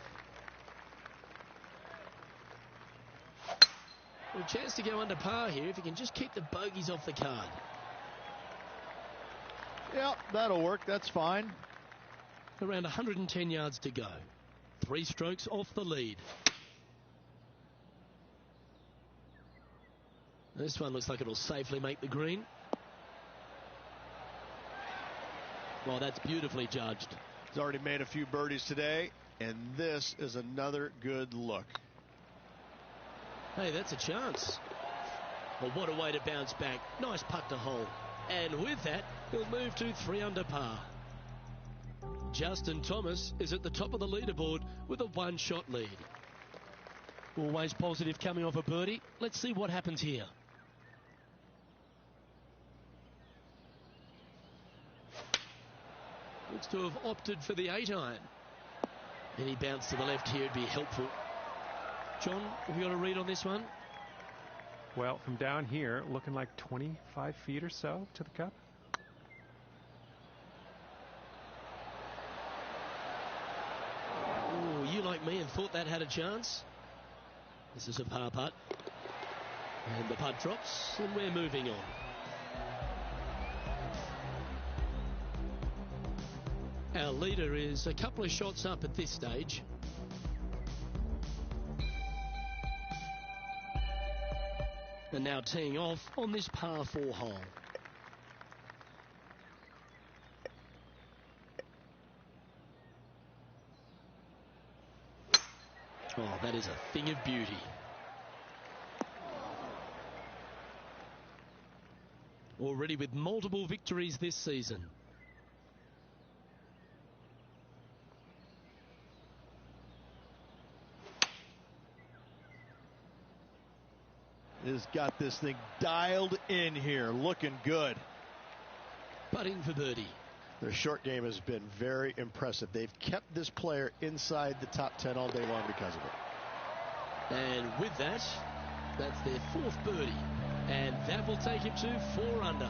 Well, a chance to go under par here if you can just keep the bogeys off the card. Yeah, that'll work. That's fine. Around 110 yards to go. 3 strokes off the lead. This one looks like it'll safely make the green. Well, that's beautifully judged. He's already made a few birdies today, and this is another good look. Hey, that's a chance. Well, what a way to bounce back. Nice putt to hole. And with that, he'll move to 3 under par. Justin Thomas is at the top of the leaderboard with a 1-shot lead. Always positive coming off a birdie. Let's see what happens here. Looks to have opted for the 8-iron. Any bounce to the left here would be helpful. John, have you got a read on this one? Well, from down here, looking like 25 feet or so to the cup. Oh, you like me and thought that had a chance? This is a par putt. And the putt drops, and we're moving on. Our leader is a couple of shots up at this stage. And now teeing off on this par 4 hole. Oh, that is a thing of beauty. Already with multiple victories this season. Has got this thing dialed in here, looking good. Putting for birdie. Their short game has been very impressive. They've kept this player inside the top 10 all day long because of it. And with that, that's their 4th birdie. And that will take him to 4 under.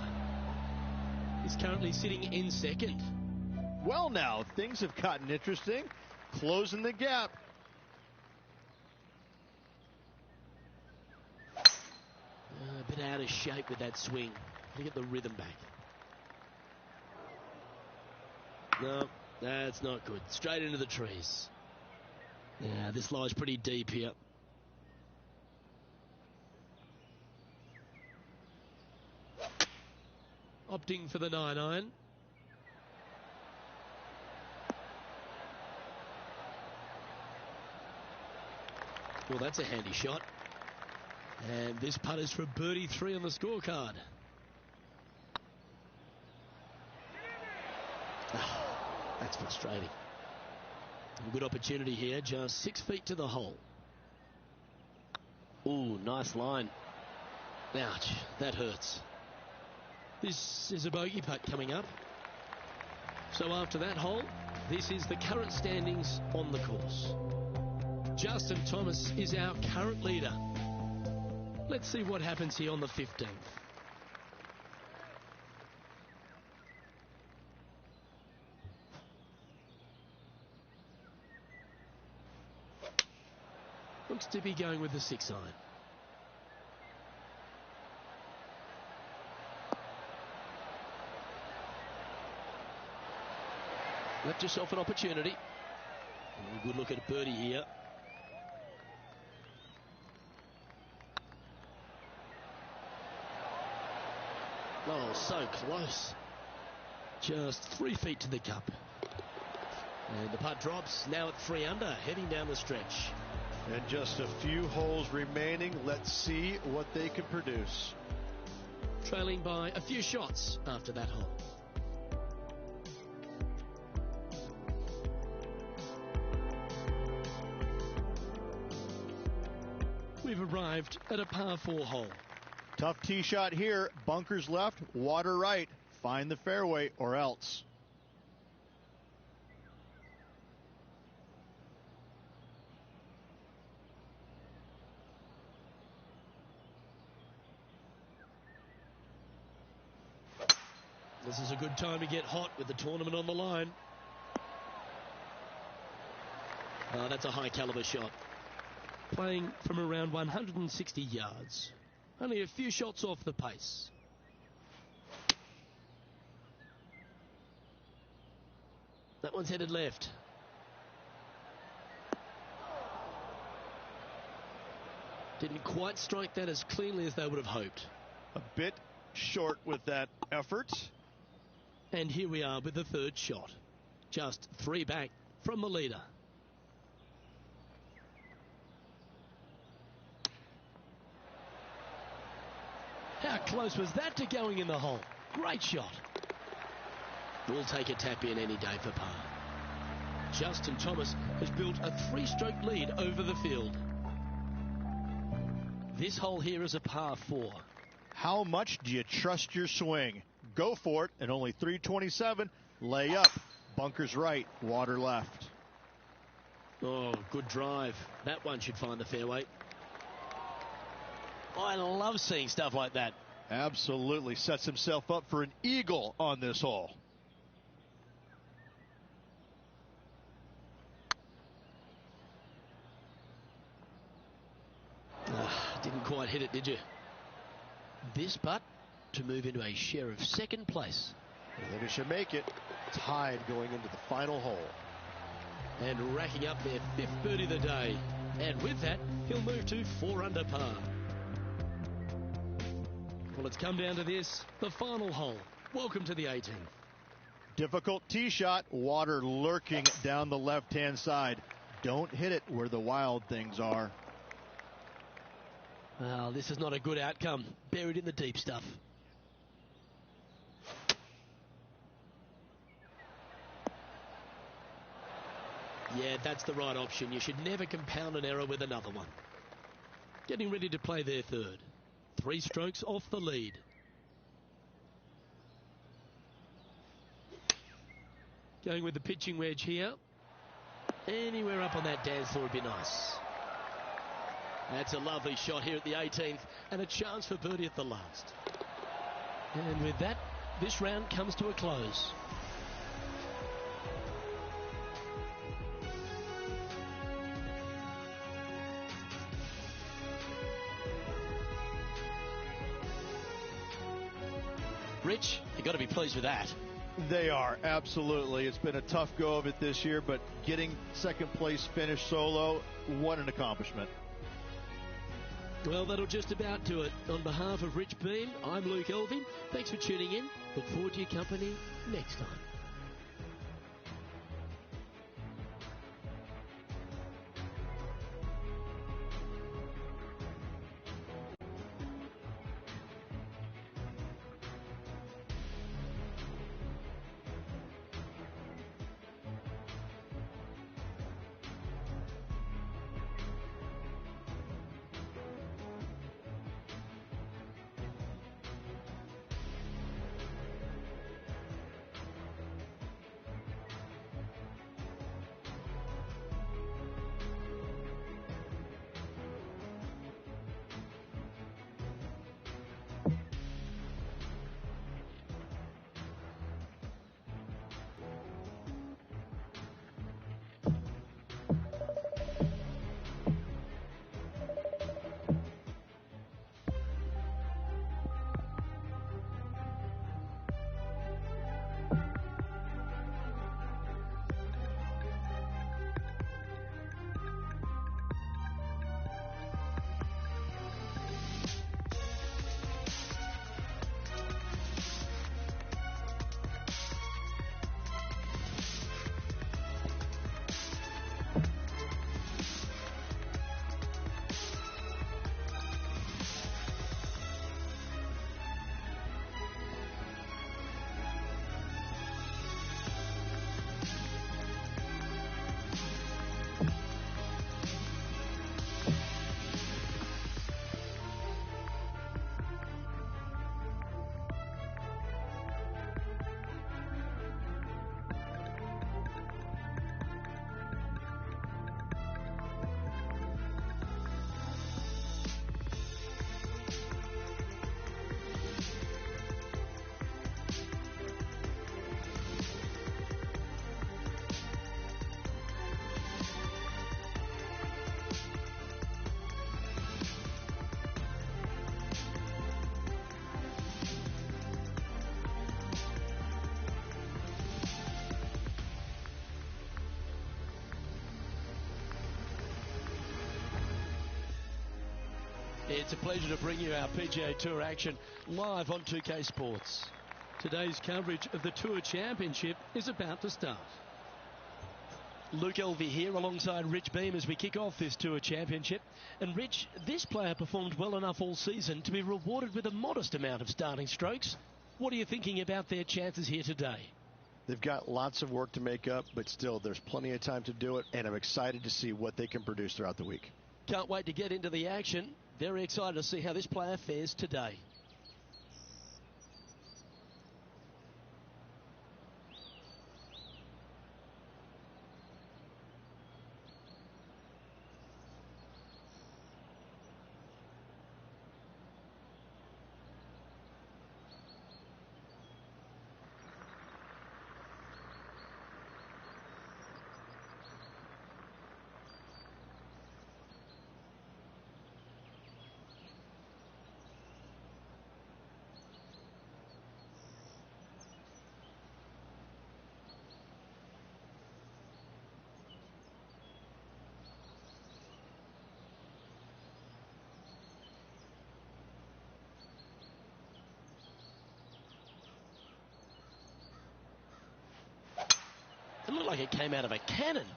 He's currently sitting in 2nd. Well, now, things have gotten interesting. Closing the gap. A bit out of shape with that swing. To get the rhythm back. No, that's not good. Straight into the trees. Yeah, this lies pretty deep here. Opting for the 9-iron. Well, that's a handy shot. And this putt is for birdie 3 on the scorecard. That's frustrating. A good opportunity here, just 6 feet to the hole. Ooh, nice line. Ouch, that hurts. This is a bogey putt coming up. So after that hole, this is the current standings on the course. Justin Thomas is our current leader. Let's see what happens here on the 15th. Looks to be going with the 6-iron. Left yourself an opportunity. Good look at birdie here. Oh, so close. Just 3 feet to the cup. And the putt drops, now at 3 under, heading down the stretch. And just a few holes remaining. Let's see what they can produce. Trailing by a few shots after that hole. We've arrived at a par 4 hole. Tough tee shot here. Bunkers left, water right. Find the fairway or else. This is a good time to get hot with the tournament on the line. That's a high caliber shot. Playing from around 160 yards. Only a few shots off the pace. That one's headed left. Didn't quite strike that as cleanly as they would have hoped. A bit short with that effort. And here we are with the third shot. Just 3 back from the leader. How close was that to going in the hole? Great shot. We'll take a tap in any day for par. Justin Thomas has built a 3-stroke lead over the field. This hole here is a par 4. How much do you trust your swing? Go for it at only 327. Lay up. Bunkers right. Water left. Oh, good drive. That one should find the fairway. I love seeing stuff like that. Absolutely. Sets himself up for an eagle on this hole. Didn't quite hit it, did you? This putt to move into a share of second place. I think it should make it. Tied going into the final hole. And racking up their 5th birdie of the day. And with that, he'll move to 4 under par. Well, it's come down to this, the final hole. Welcome to the 18th. Difficult tee shot. Water lurking down the left-hand side. Don't hit it where the wild things are. Well, this is not a good outcome. Buried in the deep stuff. Yeah, that's the right option. You should never compound an error with another one. Getting ready to play their third. 3 strokes off the lead. Going with the pitching wedge here. Anywhere up on that dance floor would be nice. That's a lovely shot here at the 18th and a chance for birdie at the last. And with that, this round comes to a close. Rich, you've got to be pleased with that. They are, absolutely. It's been a tough go of it this year, but getting second place finish solo, what an accomplishment. Well, that'll just about do it. On behalf of Rich Beam, I'm Luke Elvin. Thanks for tuning in. Look forward to your company next time. It's a pleasure to bring you our PGA Tour action live on 2K Sports. Today's coverage of the Tour Championship is about to start. Luke Elvey here alongside Rich Beam as we kick off this Tour Championship. And Rich, this player performed well enough all season to be rewarded with a modest amount of starting strokes. What are you thinking about their chances here today? They've got lots of work to make up, but still there's plenty of time to do it, and I'm excited to see what they can produce throughout the week. Can't wait to get into the action. Very excited to see how this player fares today. It looked like it came out of a cannon.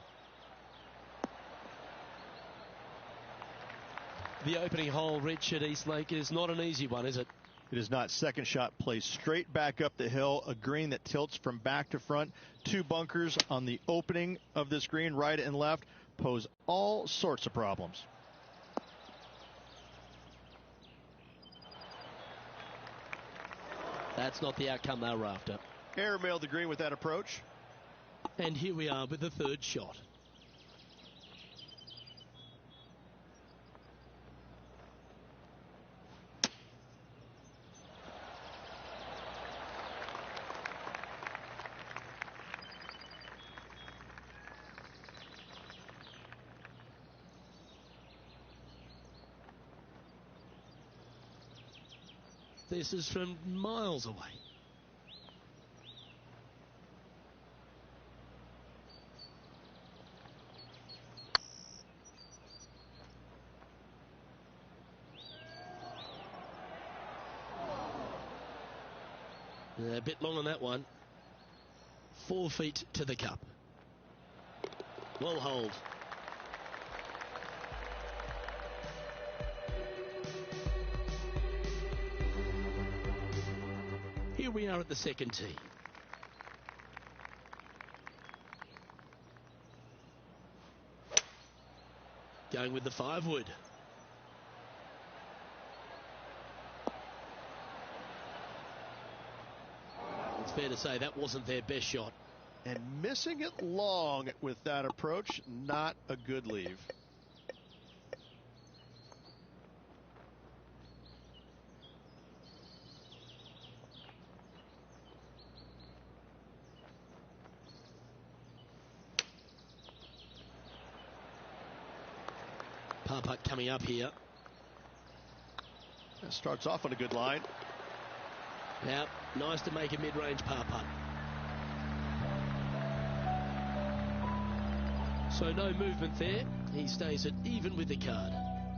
The opening hole, Rich, at Eastlake is not an easy one, is it? It is not. Second shot plays straight back up the hill, a green that tilts from back to front. Two bunkers on the opening of this green, right and left, pose all sorts of problems. That's not the outcome they were after. Airmailed the green with that approach. And here we are with the third shot. This is from miles away. A bit long on that one. 4 feet to the cup. Well hold. Here we are at the second tee. Going with the 5-wood. It's fair to say that wasn't their best shot. And missing it long with that approach, not a good leave. Par putt coming up here. That starts off on a good line. Yeah, nice to make a mid-range par putt. So no movement there. He stays at even with the card.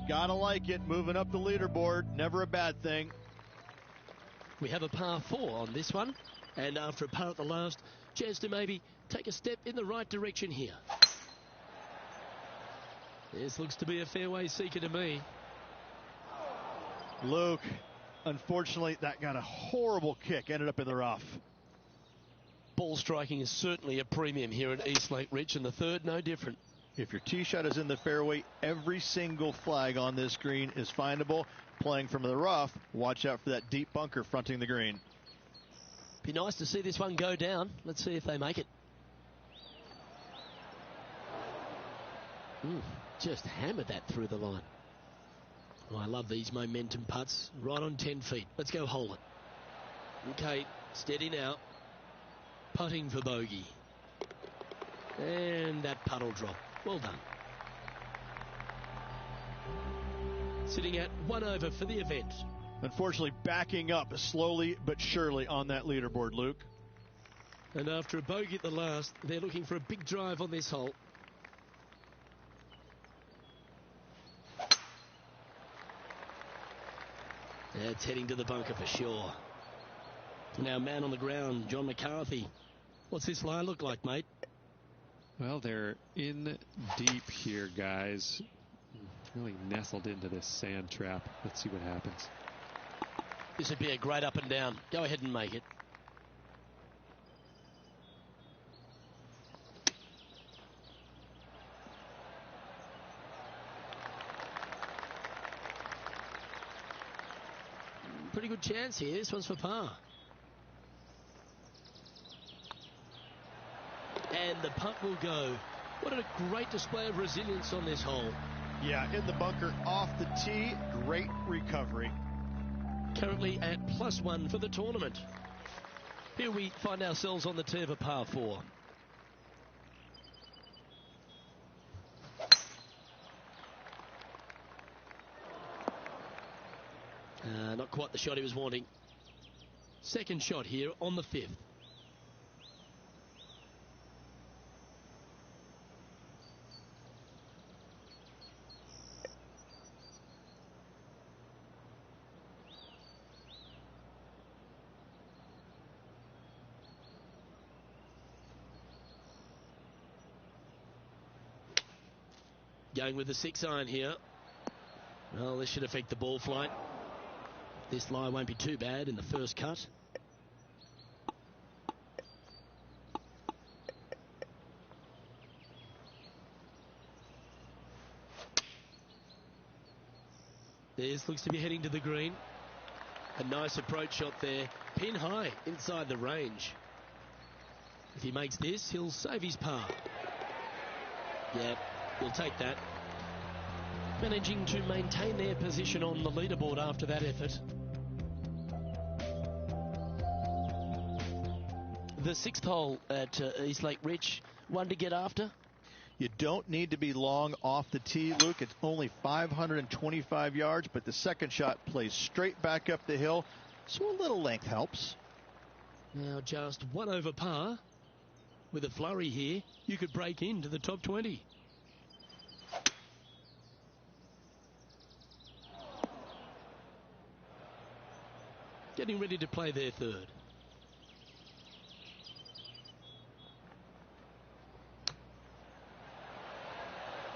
Gotta like it, moving up the leaderboard, never a bad thing. We have a par 4 on this one, and after a par at the last, chance to maybe take a step in the right direction here. This looks to be a fairway seeker to me. Luke, unfortunately, that got a horrible kick, ended up in the rough. Ball striking is certainly a premium here at Eastlake, Rich, and the third no different. If your tee shot is in the fairway, every single flag on this green is findable. Playing from the rough, watch out for that deep bunker fronting the green. Be nice to see this one go down. Let's see if they make it. Just hammered that through the line. Oh, I love these momentum putts. Right on 10 feet. Let's go hole it. Okay, steady now. Putting for bogey. And that putt will drop. Well done. Sitting at 1 over for the event. Unfortunately, backing up slowly but surely on that leaderboard, Luke. And after a bogey at the last, they're looking for a big drive on this hole. It's heading to the bunker for sure. Now, man on the ground, John McCarthy. What's this line look like, mate? Well, they're in deep here, guys. Really nestled into this sand trap. Let's see what happens. This would be a great up and down. Go ahead and make it. Pretty good chance here. This one's for par. And the putt will go. What a great display of resilience on this hole. Yeah, in the bunker, off the tee, great recovery. Currently at +1 for the tournament. Here we find ourselves on the tee of a par 4. Not quite the shot he was wanting. Second shot here on the 5th. Going with the 6-iron here. Well, this should affect the ball flight. This lie won't be too bad in the first cut. This looks to be heading to the green. A nice approach shot there. Pin high inside the range. If he makes this, he'll save his par. Yeah, he'll take that. Managing to maintain their position on the leaderboard after that effort. The 6th hole at East Lake Rich, one to get after. You don't need to be long off the tee, Luke. It's only 525 yards, but the second shot plays straight back up the hill, so a little length helps. Now just 1 over par. With a flurry here, you could break into the top 20. Getting ready to play their 3rd.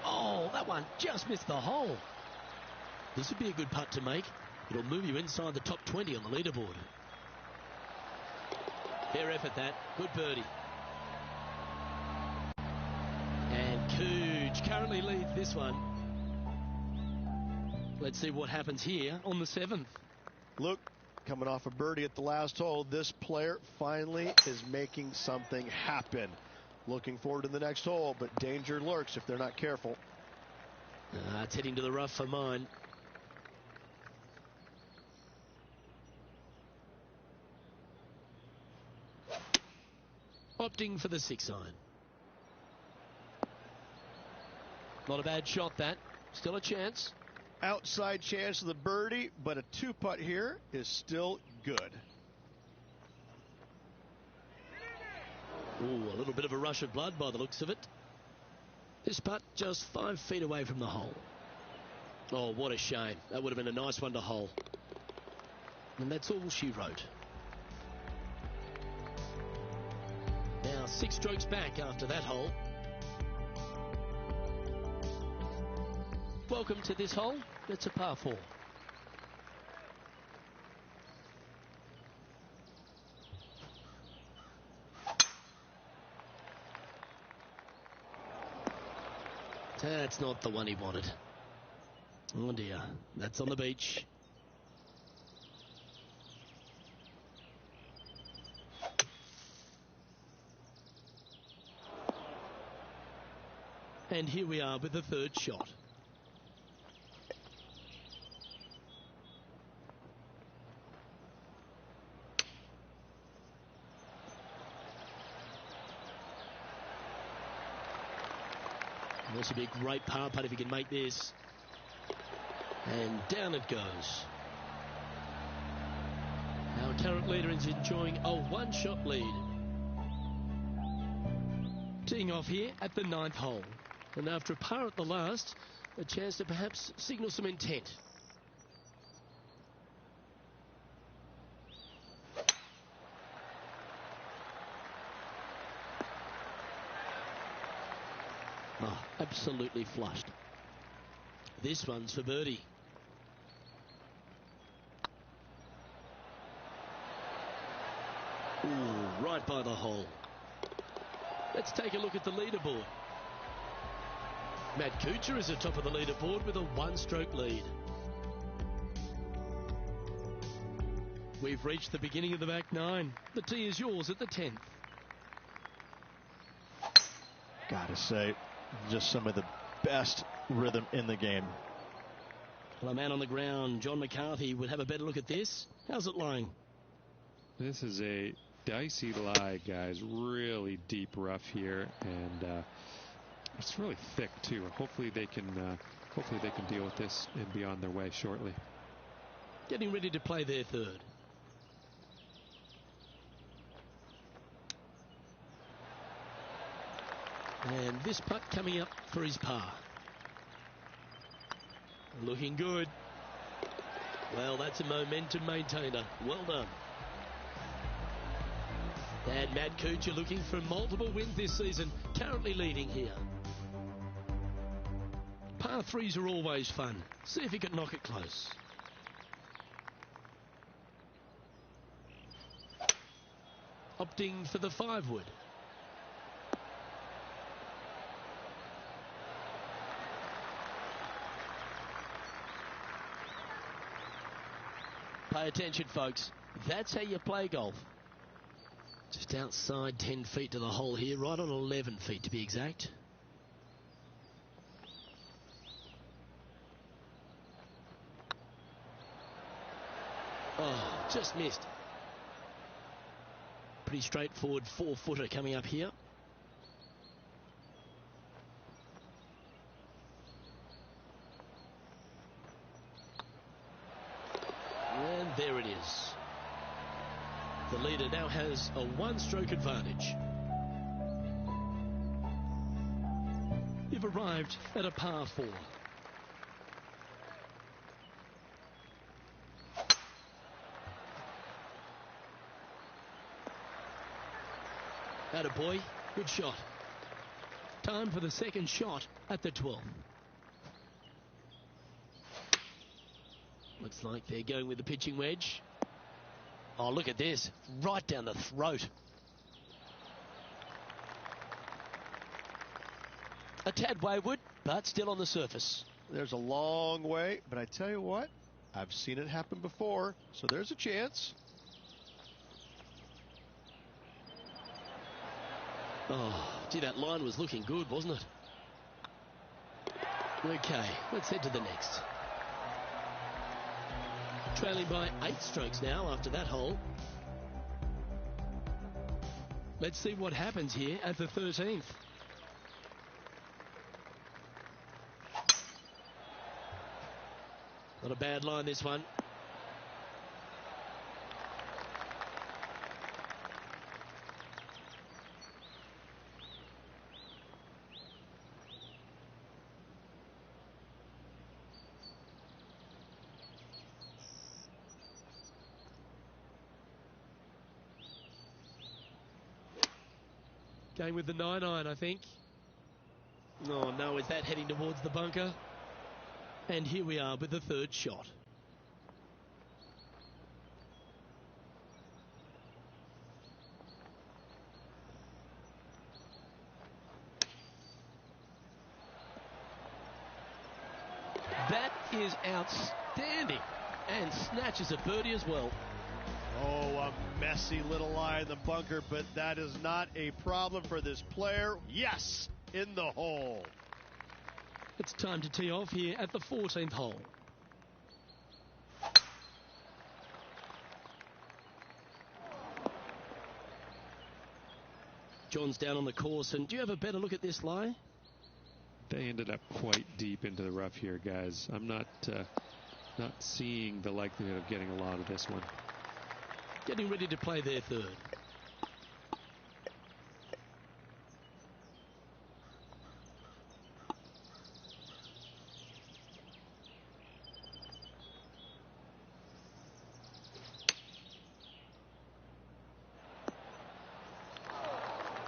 Oh, that one just missed the hole. This would be a good putt to make. It'll move you inside the top 20 on the leaderboard. Fair effort that. Good birdie. And Cooge currently leads this one. Let's see what happens here on the 7th. Luke, coming off a birdie at the last hole, this player finally is making something happen. Looking forward to the next hole, but danger lurks if they're not careful. It's heading to the rough for mine. Opting for the 6-iron. Not a bad shot, that. Still a chance. Outside chance of the birdie, but a 2-putt here is still good. Ooh, a little bit of a rush of blood by the looks of it. This putt just 5 feet away from the hole. Oh, what a shame. That would have been a nice one to hole. And that's all she wrote. Now 6 strokes back after that hole. Welcome to this hole. It's a par 4. That's not the one he wanted. Oh dear, that's on the beach. And here we are with the 3rd shot. This would be a great par putt if he can make this. And down it goes. Our current leader is enjoying a 1-shot lead. Teeing off here at the 9th hole. And after a par at the last, a chance to perhaps signal some intent. Oh, absolutely flushed. This one's for birdie. Ooh, right by the hole. Let's take a look at the leaderboard. Matt Kuchar is at top of the leaderboard with a one-stroke lead. We've reached the beginning of the back nine. The tee is yours at the 10th. Gotta say, just some of the best rhythm in the game. Well, a man on the ground, John McCarthy, would have a better look at this. How's it lying? This is a dicey lie, guys. Really deep rough here, and it's really thick too. Hopefully they can deal with this and be on their way shortly. Getting ready to play their third. And this putt coming up for his par. Looking good. Well, that's a momentum maintainer. Well done. And Matt Kuchar looking for multiple wins this season, currently leading here. Par threes are always fun. See if he can knock it close. Opting for the 5-wood. Pay attention, folks. That's how you play golf. Just outside 10 feet to the hole here, right on 11 feet to be exact. Oh, just missed. Pretty straightforward 4-footer coming up here. And there it is. The leader now has a one-stroke advantage. You've arrived at a par 4. Attaboy, good shot. Time for the second shot at the 12th. Looks like they're going with the pitching wedge. Oh, look at this. Right down the throat. A tad wayward, but still on the surface. There's a long way, but I tell you what, I've seen it happen before, so there's a chance. Oh, gee, that line was looking good, wasn't it? Okay, let's head to the next. Trailing by 8 strokes now after that hole. Let's see what happens here at the 13th. Not a bad line, this one. Going with the 9-iron, I think. Oh, no, is that heading towards the bunker? And here we are with the third shot. That is outstanding. And snatches a birdie as well. Oh, a messy little lie in the bunker, but that is not a problem for this player. Yes, in the hole. It's time to tee off here at the 14th hole. John's down on the course, and do you have a better look at this lie? They ended up quite deep into the rough here, guys. I'm not seeing the likelihood of getting a lot of this one. Getting ready to play their third.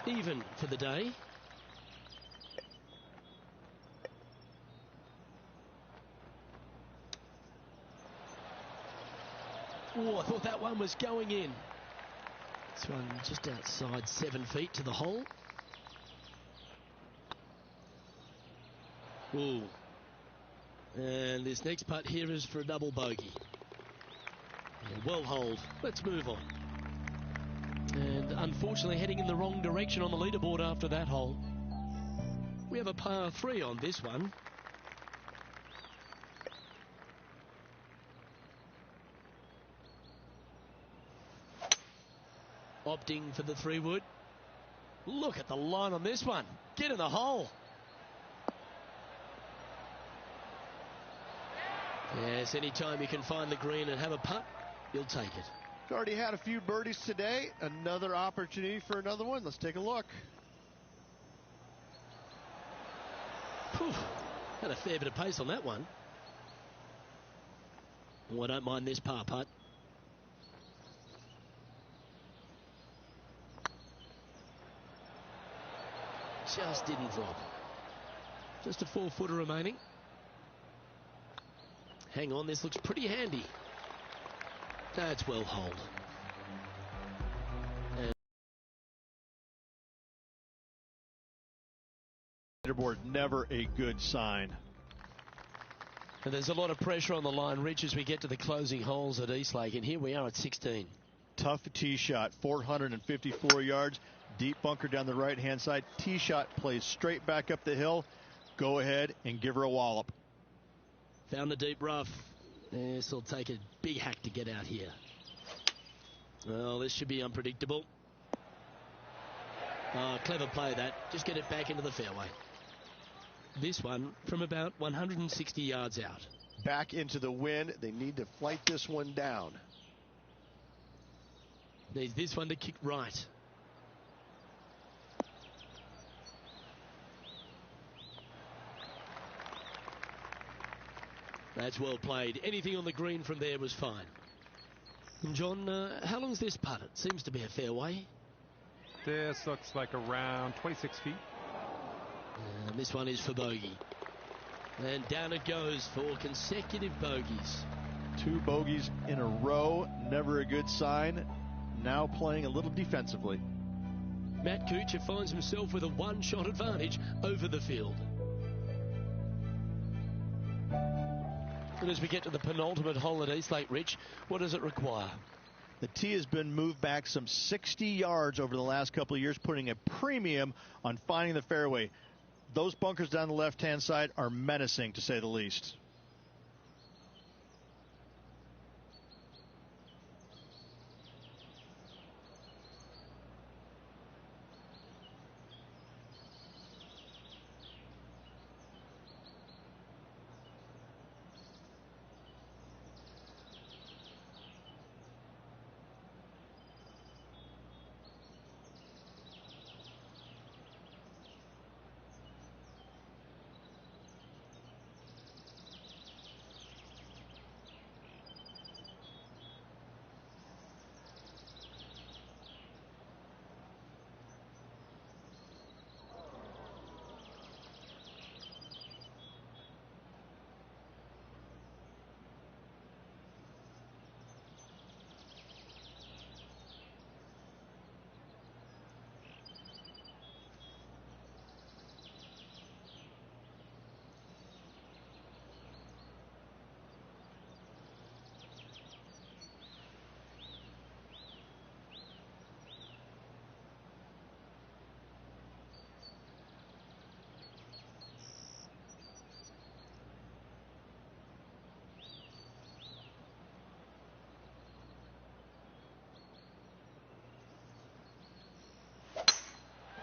Even for the day. Oh, I thought that one was going in. This one just outside 7 feet to the hole. Ooh. And this next putt here is for a double bogey. Yeah, well holed. Let's move on. And unfortunately heading in the wrong direction on the leaderboard after that hole. We have a par 3 on this one. Opting for the 3-wood. Look at the line on this one. Get in the hole. Yes, anytime you can find the green and have a putt, you'll take it. He's already had a few birdies today. Another opportunity for another one. Let's take a look. Whew, had a fair bit of pace on that one. Oh, I don't mind this par putt. Just didn't drop. Just a 4-footer remaining. Hang on, this looks pretty handy. That's well holed. Leaderboard, never a good sign. And there's a lot of pressure on the line, Rich, as we get to the closing holes at Eastlake, and here we are at 16. Tough tee shot, 454 yards, deep bunker down the right-hand side. Tee shot plays straight back up the hill. Go ahead and give her a wallop. Found the deep rough. This will take a big hack to get out here. Well, this should be unpredictable. Clever play that. Just get it back into the fairway. This one from about 160 yards out. Back into the wind. They need to flight this one down. Needs this one to kick right. That's well played. Anything on the green from there was fine. And John, how long's this putt? It seems to be a fairway. This looks like around 26 feet. And this one is for bogey. And down it goes for consecutive bogeys. 2 bogeys in a row, never a good sign. Now playing a little defensively. Matt Kuchar finds himself with a 1-shot advantage over the field. And as we get to the penultimate hole at Eastlake, Rich, what does it require? The tee has been moved back some 60 yards over the last couple of years, putting a premium on finding the fairway. Those bunkers down the left-hand side are menacing, to say the least.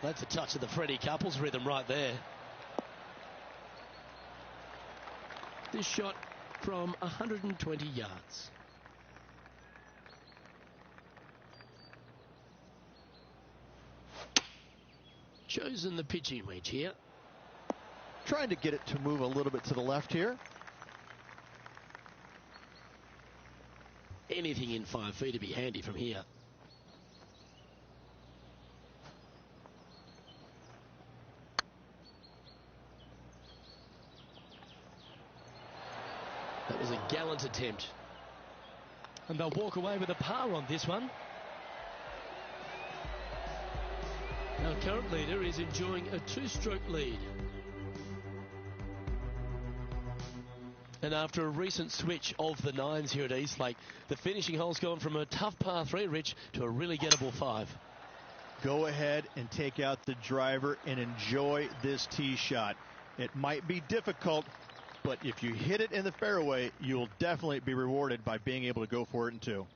That's a touch of the Freddie Couples rhythm right there. This shot from 120 yards. Chosen the pitching wedge here. Trying to get it to move a little bit to the left here. Anything in 5 feet to be handy from here. That was a gallant attempt. And they'll walk away with a par on this one. Our current leader is enjoying a 2-stroke lead. And after a recent switch of the 9s here at Eastlake, the finishing hole's gone from a tough par 3, Rich, to a really gettable 5. Go ahead and take out the driver and enjoy this tee shot. It might be difficult, but if you hit it in the fairway, you'll definitely be rewarded by being able to go for it in 2.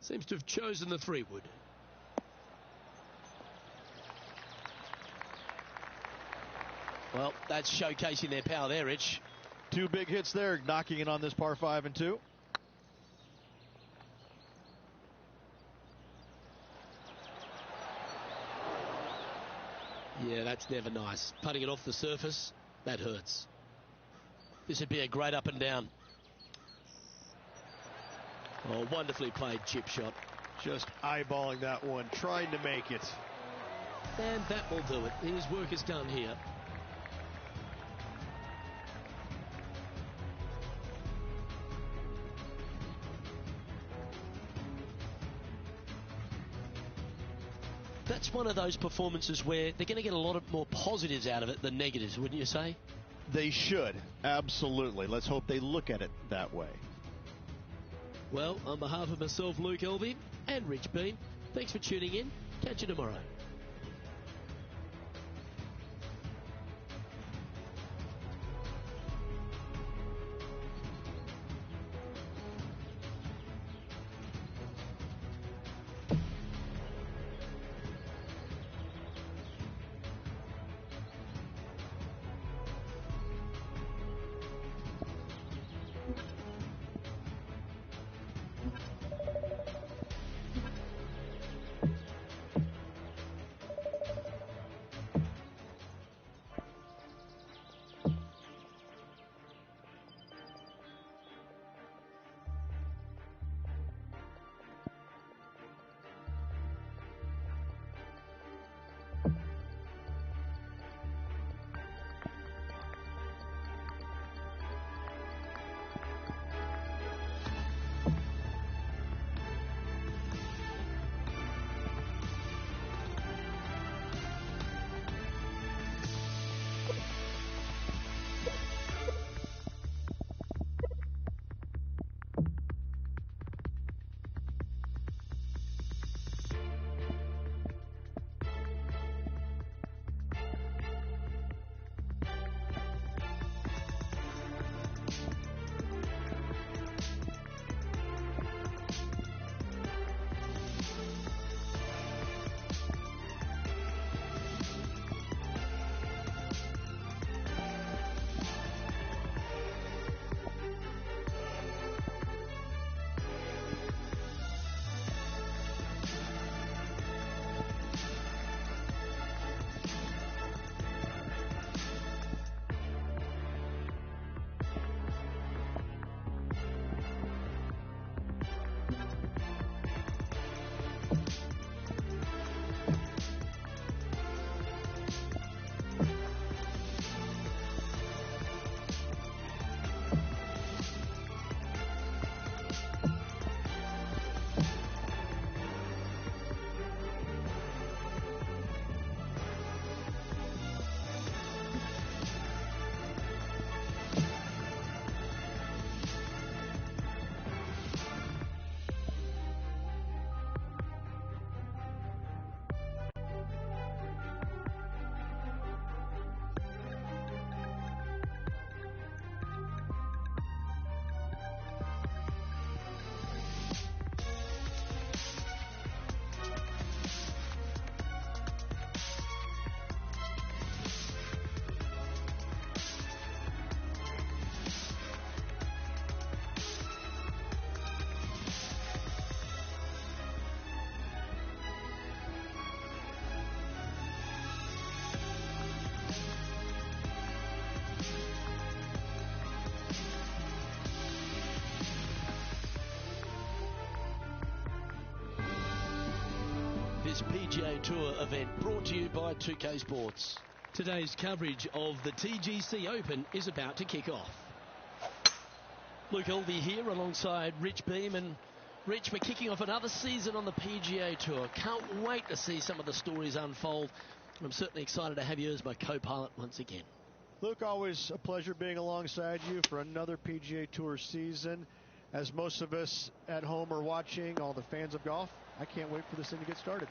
Seems to have chosen the 3-wood. Well, that's showcasing their power there, Rich. 2 big hits there, knocking it on this par 5 and 2. Yeah, that's never nice. Putting it off the surface, that hurts. This would be a great up and down. Oh, wonderfully played chip shot. Just eyeballing that one, trying to make it. And that will do it. His work is done here. That's one of those performances where they're going to get a lot of more positives out of it than negatives, wouldn't you say? They should, absolutely. Let's hope they look at it that way. Well, on behalf of myself, Luke Elvey, and Rich Beam, thanks for tuning in. Catch you tomorrow. This PGA Tour event brought to you by 2K Sports. Today's coverage of the TGC Open is about to kick off. Luke Elvey here alongside Rich Beam. And Rich, we're kicking off another season on the PGA Tour. Can't wait to see some of the stories unfold. I'm certainly excited to have you as my co-pilot once again. Luke, always a pleasure being alongside you for another PGA Tour season. As most of us at home are watching, all the fans of golf, I can't wait for this thing to get started.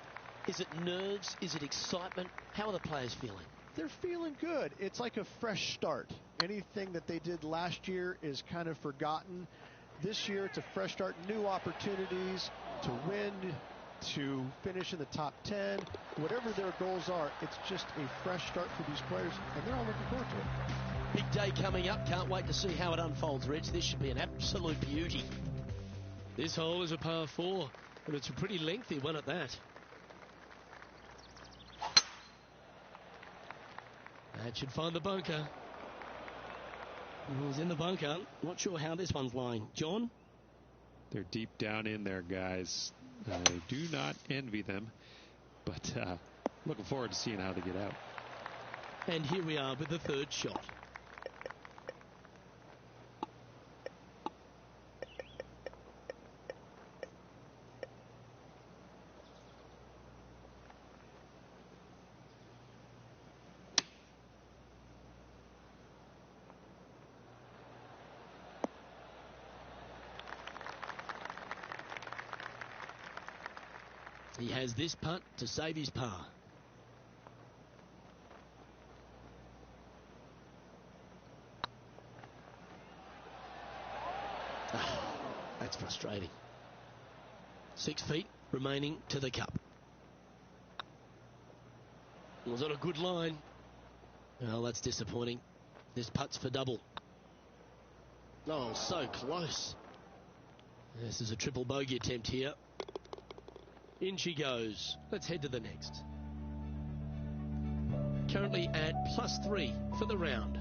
Is it nerves? Is it excitement? How are the players feeling? They're feeling good. It's like a fresh start. Anything that they did last year is kind of forgotten. This year, it's a fresh start, new opportunities to win, to finish in the top 10. Whatever their goals are, it's just a fresh start for these players, and they're all looking forward to it. Big day coming up. Can't wait to see how it unfolds, Rich. This should be an absolute beauty. This hole is a par 4, and it's a pretty lengthy one at that. That should find the bunker. He's in the bunker. Not sure how this one's lying. John? They're deep down in there, guys. I do not envy them, but looking forward to seeing how they get out. And here we are with the third shot. He has this putt to save his par. That's frustrating. 6 feet remaining to the cup. Was on a good line. Well, that's disappointing. This putt's for double. Oh, so close. This is a triple bogey attempt here. In she goes. Let's head to the next. Currently at +3 for the round.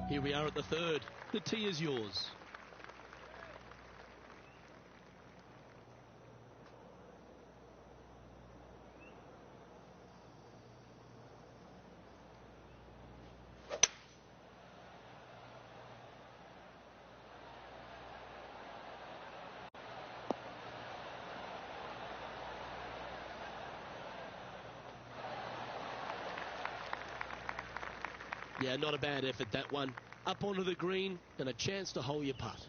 Here we are at the third. The tee is yours. Yeah, not a bad effort, that one. Up onto the green and a chance to hole your putt.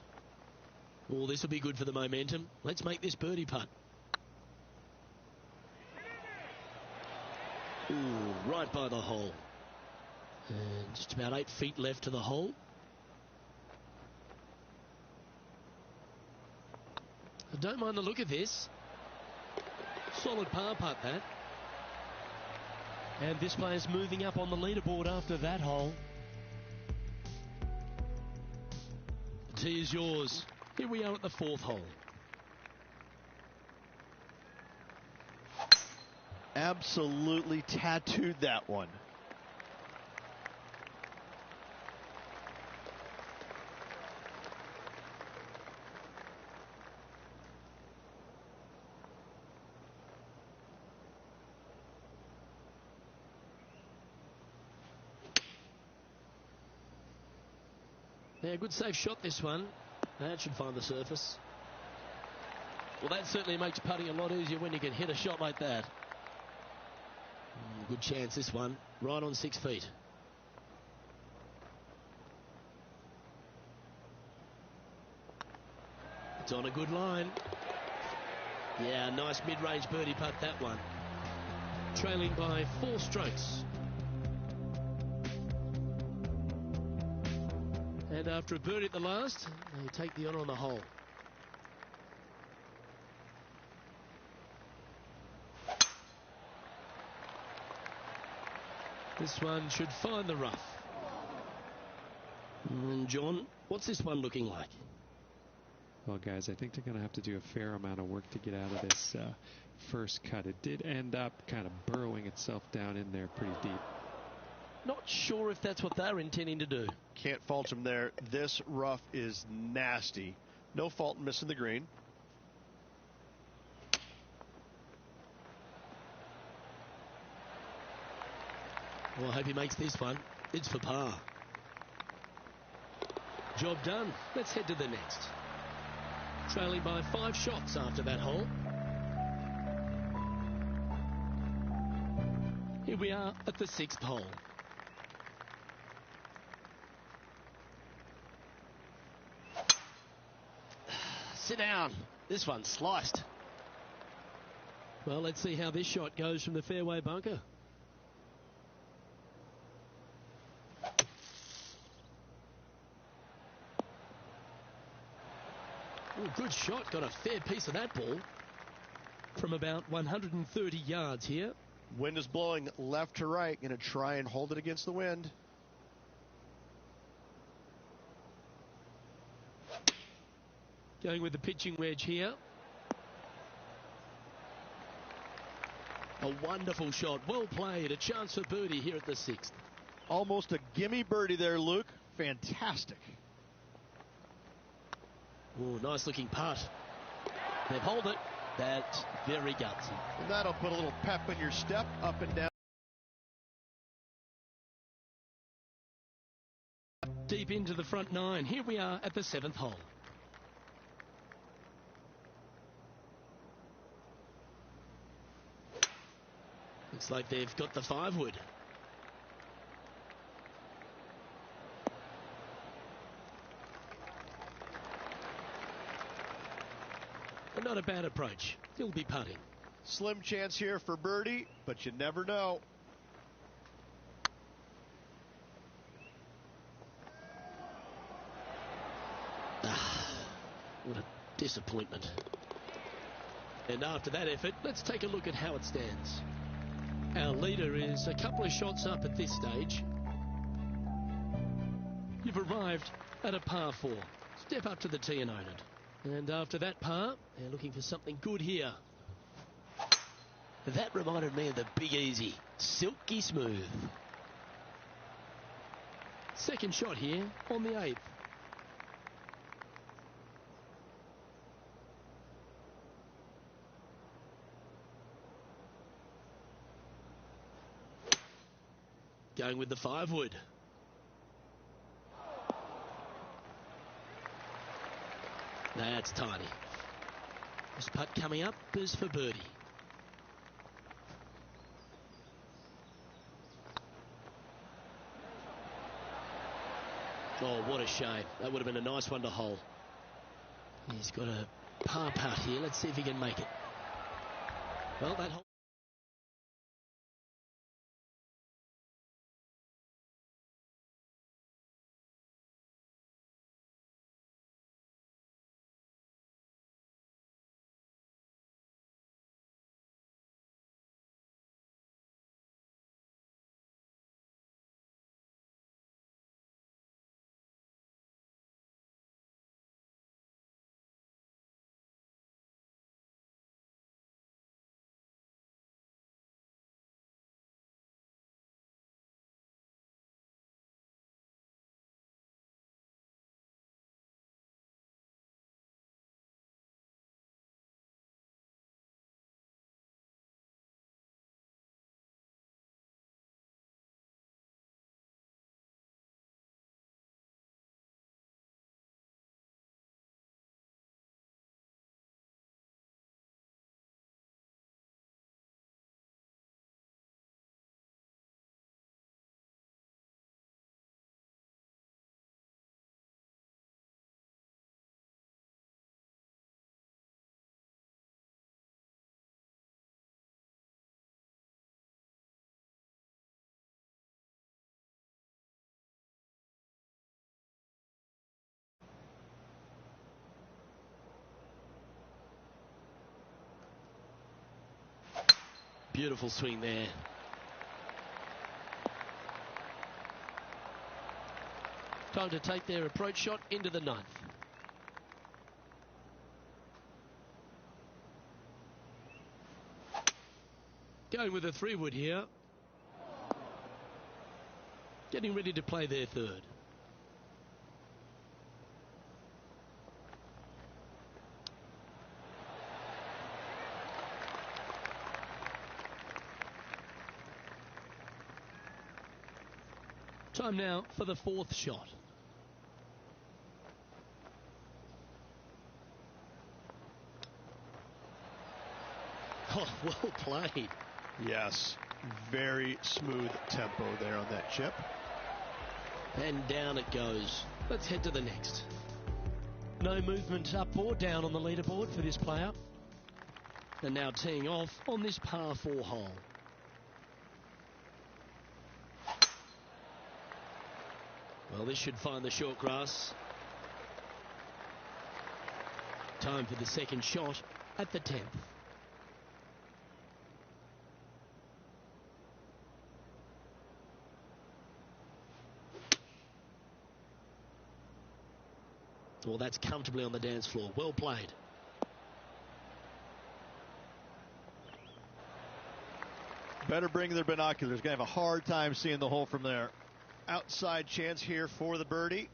Oh, this will be good for the momentum. Let's make this birdie putt. Ooh, right by the hole. And just about 8 feet left to the hole. I don't mind the look of this. Solid par putt, that. And this player's moving up on the leaderboard after that hole. The tee is yours. Here we are at the fourth hole. Absolutely tattooed that one. Yeah, good safe shot, this one. That should find the surface. Well, that certainly makes putting a lot easier when you can hit a shot like that. Good chance, this one. Right on 6 feet. It's on a good line. Yeah, nice mid-range birdie putt, that one. Trailing by 4 strokes. And after a birdie at the last, they take the honour on the hole. This one should find the rough. And John, what's this one looking like? Well, guys, I think they're going to have to do a fair amount of work to get out of this first cut. It did end up kind of burrowing itself down in there pretty deep. Not sure if that's what they're intending to do. Can't fault him there. This rough is nasty. No fault in missing the green. Well, I hope he makes this one. It's for par. job done. Let's head to the next. Trailing by 5 shots after that hole. Here we are at the 6th hole. Sit down. This one's sliced. Well, let's see how this shot goes from the fairway bunker. Ooh, good shot. Got a fair piece of that ball from about 130 yards here. Wind is blowing left to right. Going to try and hold it against the wind. Going with the pitching wedge here. A wonderful shot. Well played. A chance for birdie here at the 6th. Almost a gimme birdie there, Luke. Fantastic. Ooh, nice looking putt. They've holed it. That's very gutsy. And that'll put a little pep in your step, up and down. Deep into the front 9. Here we are at the 7th hole. Looks like they've got the 5-wood. But not a bad approach. He'll be putting. Slim chance here for birdie, but you never know. What a disappointment. And after that effort, let's take a look at how it stands. Our leader is a couple of shots up at this stage. You've arrived at a par 4. Step up to the tee and own it. And after that par, they're looking for something good here. That reminded me of the Big Easy. Silky smooth. Second shot here on the 8th. Going with the 5-wood. That's tiny. This putt coming up is for birdie. Oh, what a shame. That would have been a nice one to hole. He's got a par putt here. Let's see if he can make it. Well, that hole. Beautiful swing there. Time to take their approach shot into the 9th. Going with a 3-wood here. Getting ready to play their 3rd. Time now for the 4th shot. Oh, well played. Yes, very smooth tempo there on that chip. And down it goes. Let's head to the next. No movement up or down on the leaderboard for this player. And now teeing off on this par 4 hole. Well, this should find the short grass. Time for the second shot at the 10th. Well, that's comfortably on the dance floor. Well played. Better bring their binoculars. Going to have a hard time seeing the hole from there. Outside chance here for the birdie.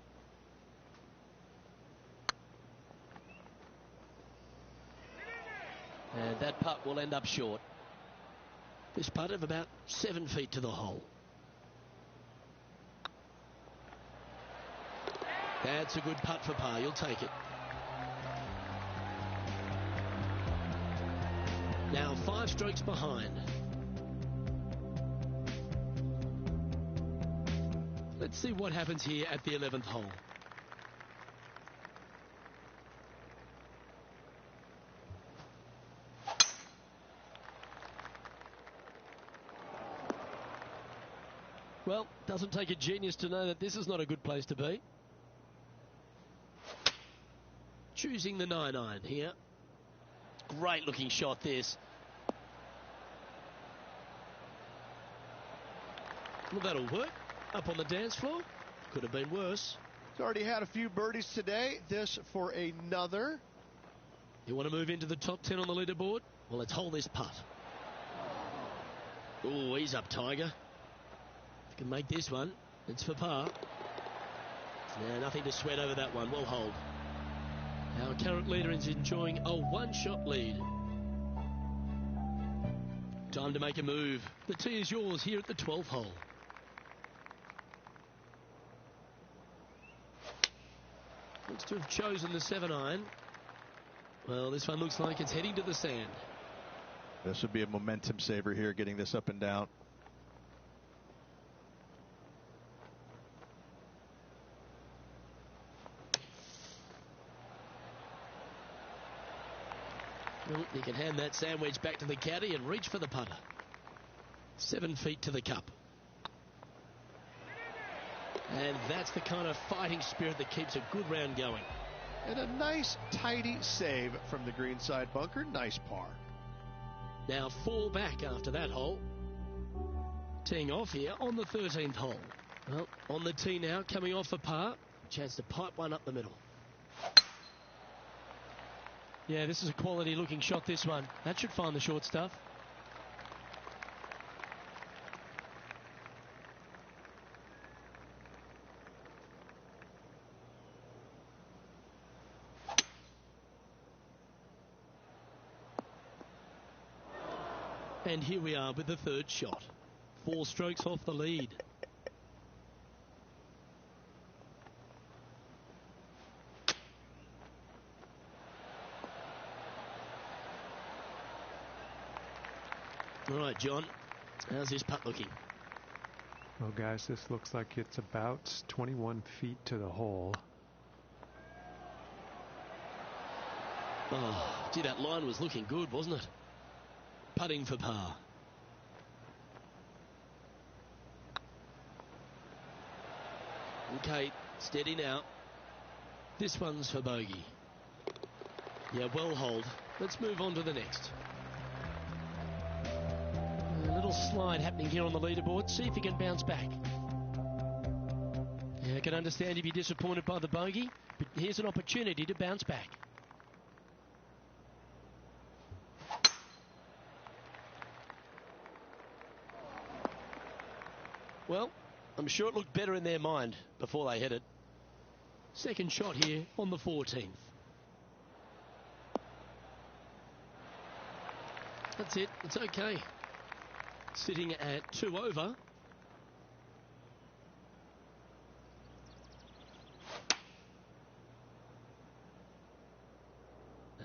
And that putt will end up short. This putt of about 7 feet to the hole. That's a good putt for par. You'll take it. Now 5 strokes behind. Let's see what happens here at the 11th hole. Well, doesn't take a genius to know that this is not a good place to be. Choosing the 9-iron here. Great looking shot this. Well, that'll work. Up on the dance floor. Could have been worse. He's already had a few birdies today. This for another. You want to move into the top 10 on the leaderboard? Well, let's hold this putt. Oh, he's up, Tiger. Can make this one. It's for par. Now, nothing to sweat over that one. We'll hold. Our current leader is enjoying a one-shot lead. Time to make a move. The tee is yours here at the 12th hole. Looks to have chosen the 7-iron. Well, this one looks like it's heading to the sand. This would be a momentum saver here, getting this up and down. Well, you can hand that sandwich back to the caddy and reach for the putter. 7 feet to the cup. And that's the kind of fighting spirit that keeps a good round going. And a nice, tidy save from the greenside bunker. Nice par. Now 4 back after that hole. Teeing off here on the 13th hole. Well, on the tee now, coming off a par. Chance to pipe one up the middle. Yeah, this is a quality looking shot, this one. That should find the short stuff. And here we are with the third shot. 4 strokes off the lead. All right, John, how's this putt looking? Well, guys, this looks like it's about 21 feet to the hole. Oh, gee, that line was looking good, wasn't it? Putting for par. Okay, steady now. This one's for bogey. Yeah, well hold. Let's move on to the next. A little slide happening here on the leaderboard. See if he can bounce back. Yeah, I can understand if you're disappointed by the bogey, but here's an opportunity to bounce back. Well, I'm sure it looked better in their mind before they hit it. Second shot here on the 14th. That's it. It's okay. Sitting at 2 over.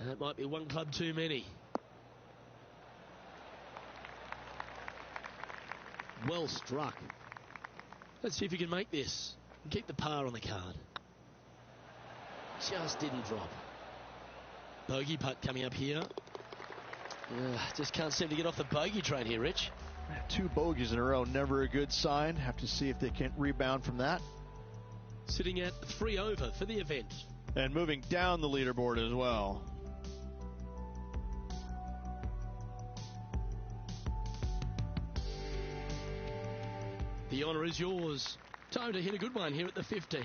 That might be one club too many. well struck. Let's see if he can make this and keep the par on the card. Just didn't drop. Bogey putt coming up here. Just can't seem to get off the bogey train here, Rich. 2 bogeys in a row, never a good sign. Have to see if they can rebound from that. Sitting at 3 over for the event. And moving down the leaderboard as well. The honour is yours. Time to hit a good one here at the 15th.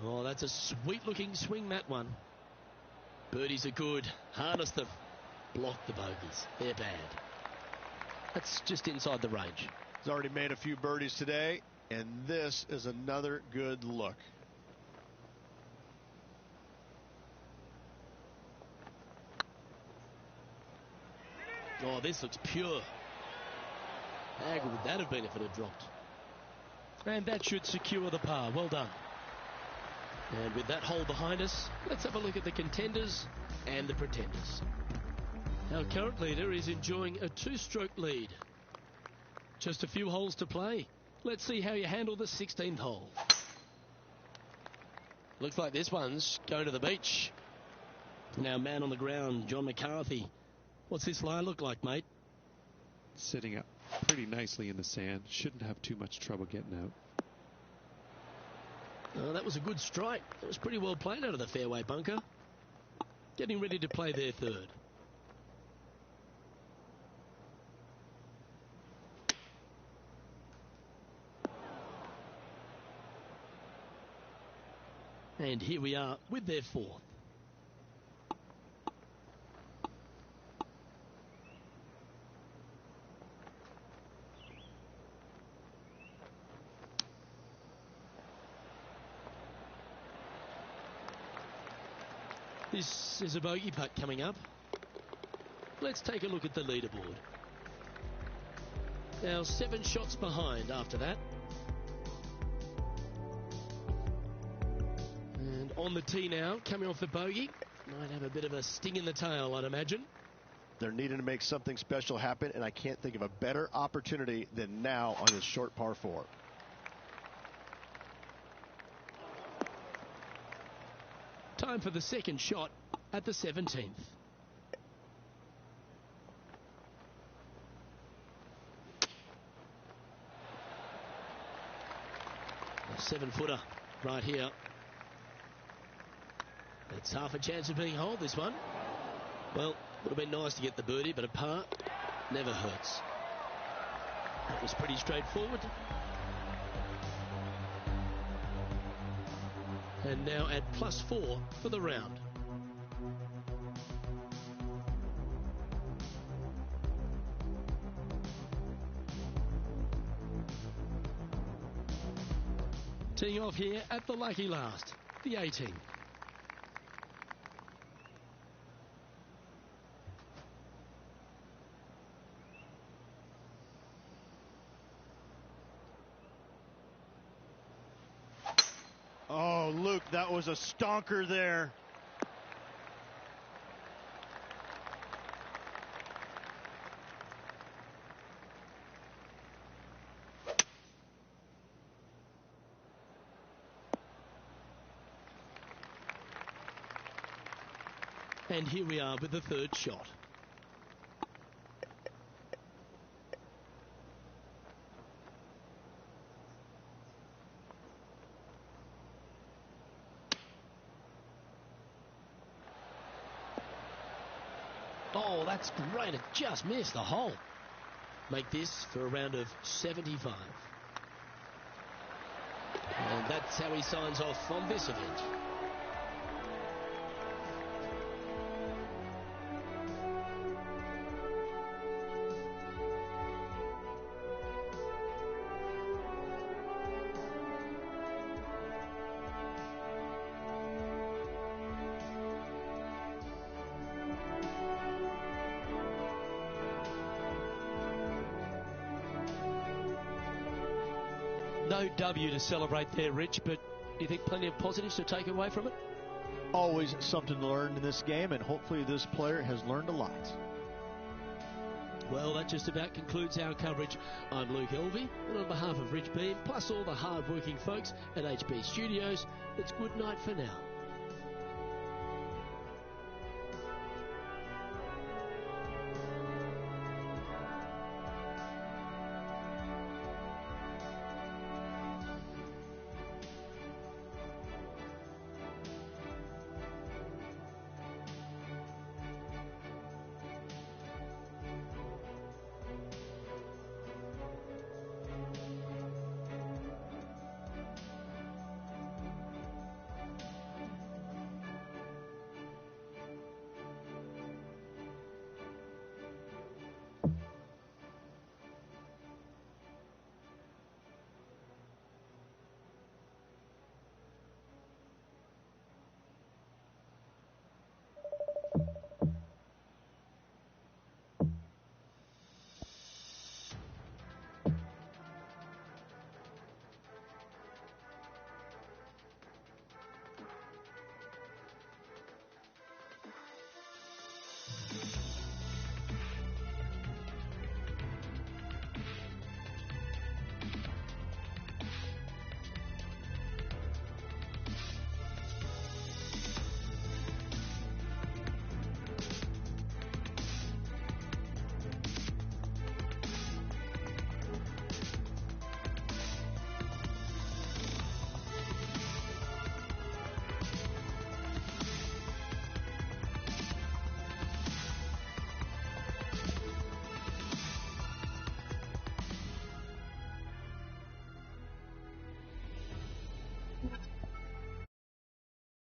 Oh, that's a sweet-looking swing, that one. Birdies are good. Harness them. Block the bogeys. They're bad. That's just inside the range. He's already made a few birdies today, and this is another good look. Oh, this looks pure. How good would that have been if it had dropped? And that should secure the par. Well done. And with that hole behind us, let's have a look at the contenders and the pretenders. Our current leader is enjoying a 2-stroke lead. Just a few holes to play. Let's see how you handle the 16th hole. Looks like this one's going to the beach. Now, man on the ground, John McCarthy. What's this lie look like, mate? Sitting up pretty nicely in the sand. Shouldn't have too much trouble getting out. Oh, that was a good strike. That was pretty well played out of the fairway bunker. Getting ready to play their third. And here we are with their fourth. This is a bogey putt coming up. Let's take a look at the leaderboard. Now 7 shots behind after that. And on the tee now, coming off the bogey. Might have a bit of a sting in the tail, I'd imagine. They're needing to make something special happen, and I can't think of a better opportunity than now on this short par 4. Time for the second shot at the 17th. A 7-footer right here. It's half a chance of being holed, this one. Well, would have been nice to get the birdie, but a par never hurts. That was pretty straightforward. And now at +4 for the round. Teeing off here at the lucky last, the 18. Oh, Luke, that was a stonker there. And here we are with the third shot. Oh, that's great. It just missed the hole. Make this for a round of 75. And that's how he signs off from this event. No W to celebrate there, Rich, but do you think plenty of positives to take away from it? Always something to learn in this game, and hopefully this player has learned a lot. Well, that just about concludes our coverage. I'm Luke Elvey, and on behalf of Rich Beam, plus all the hard-working folks at HB Studios, it's good night for now.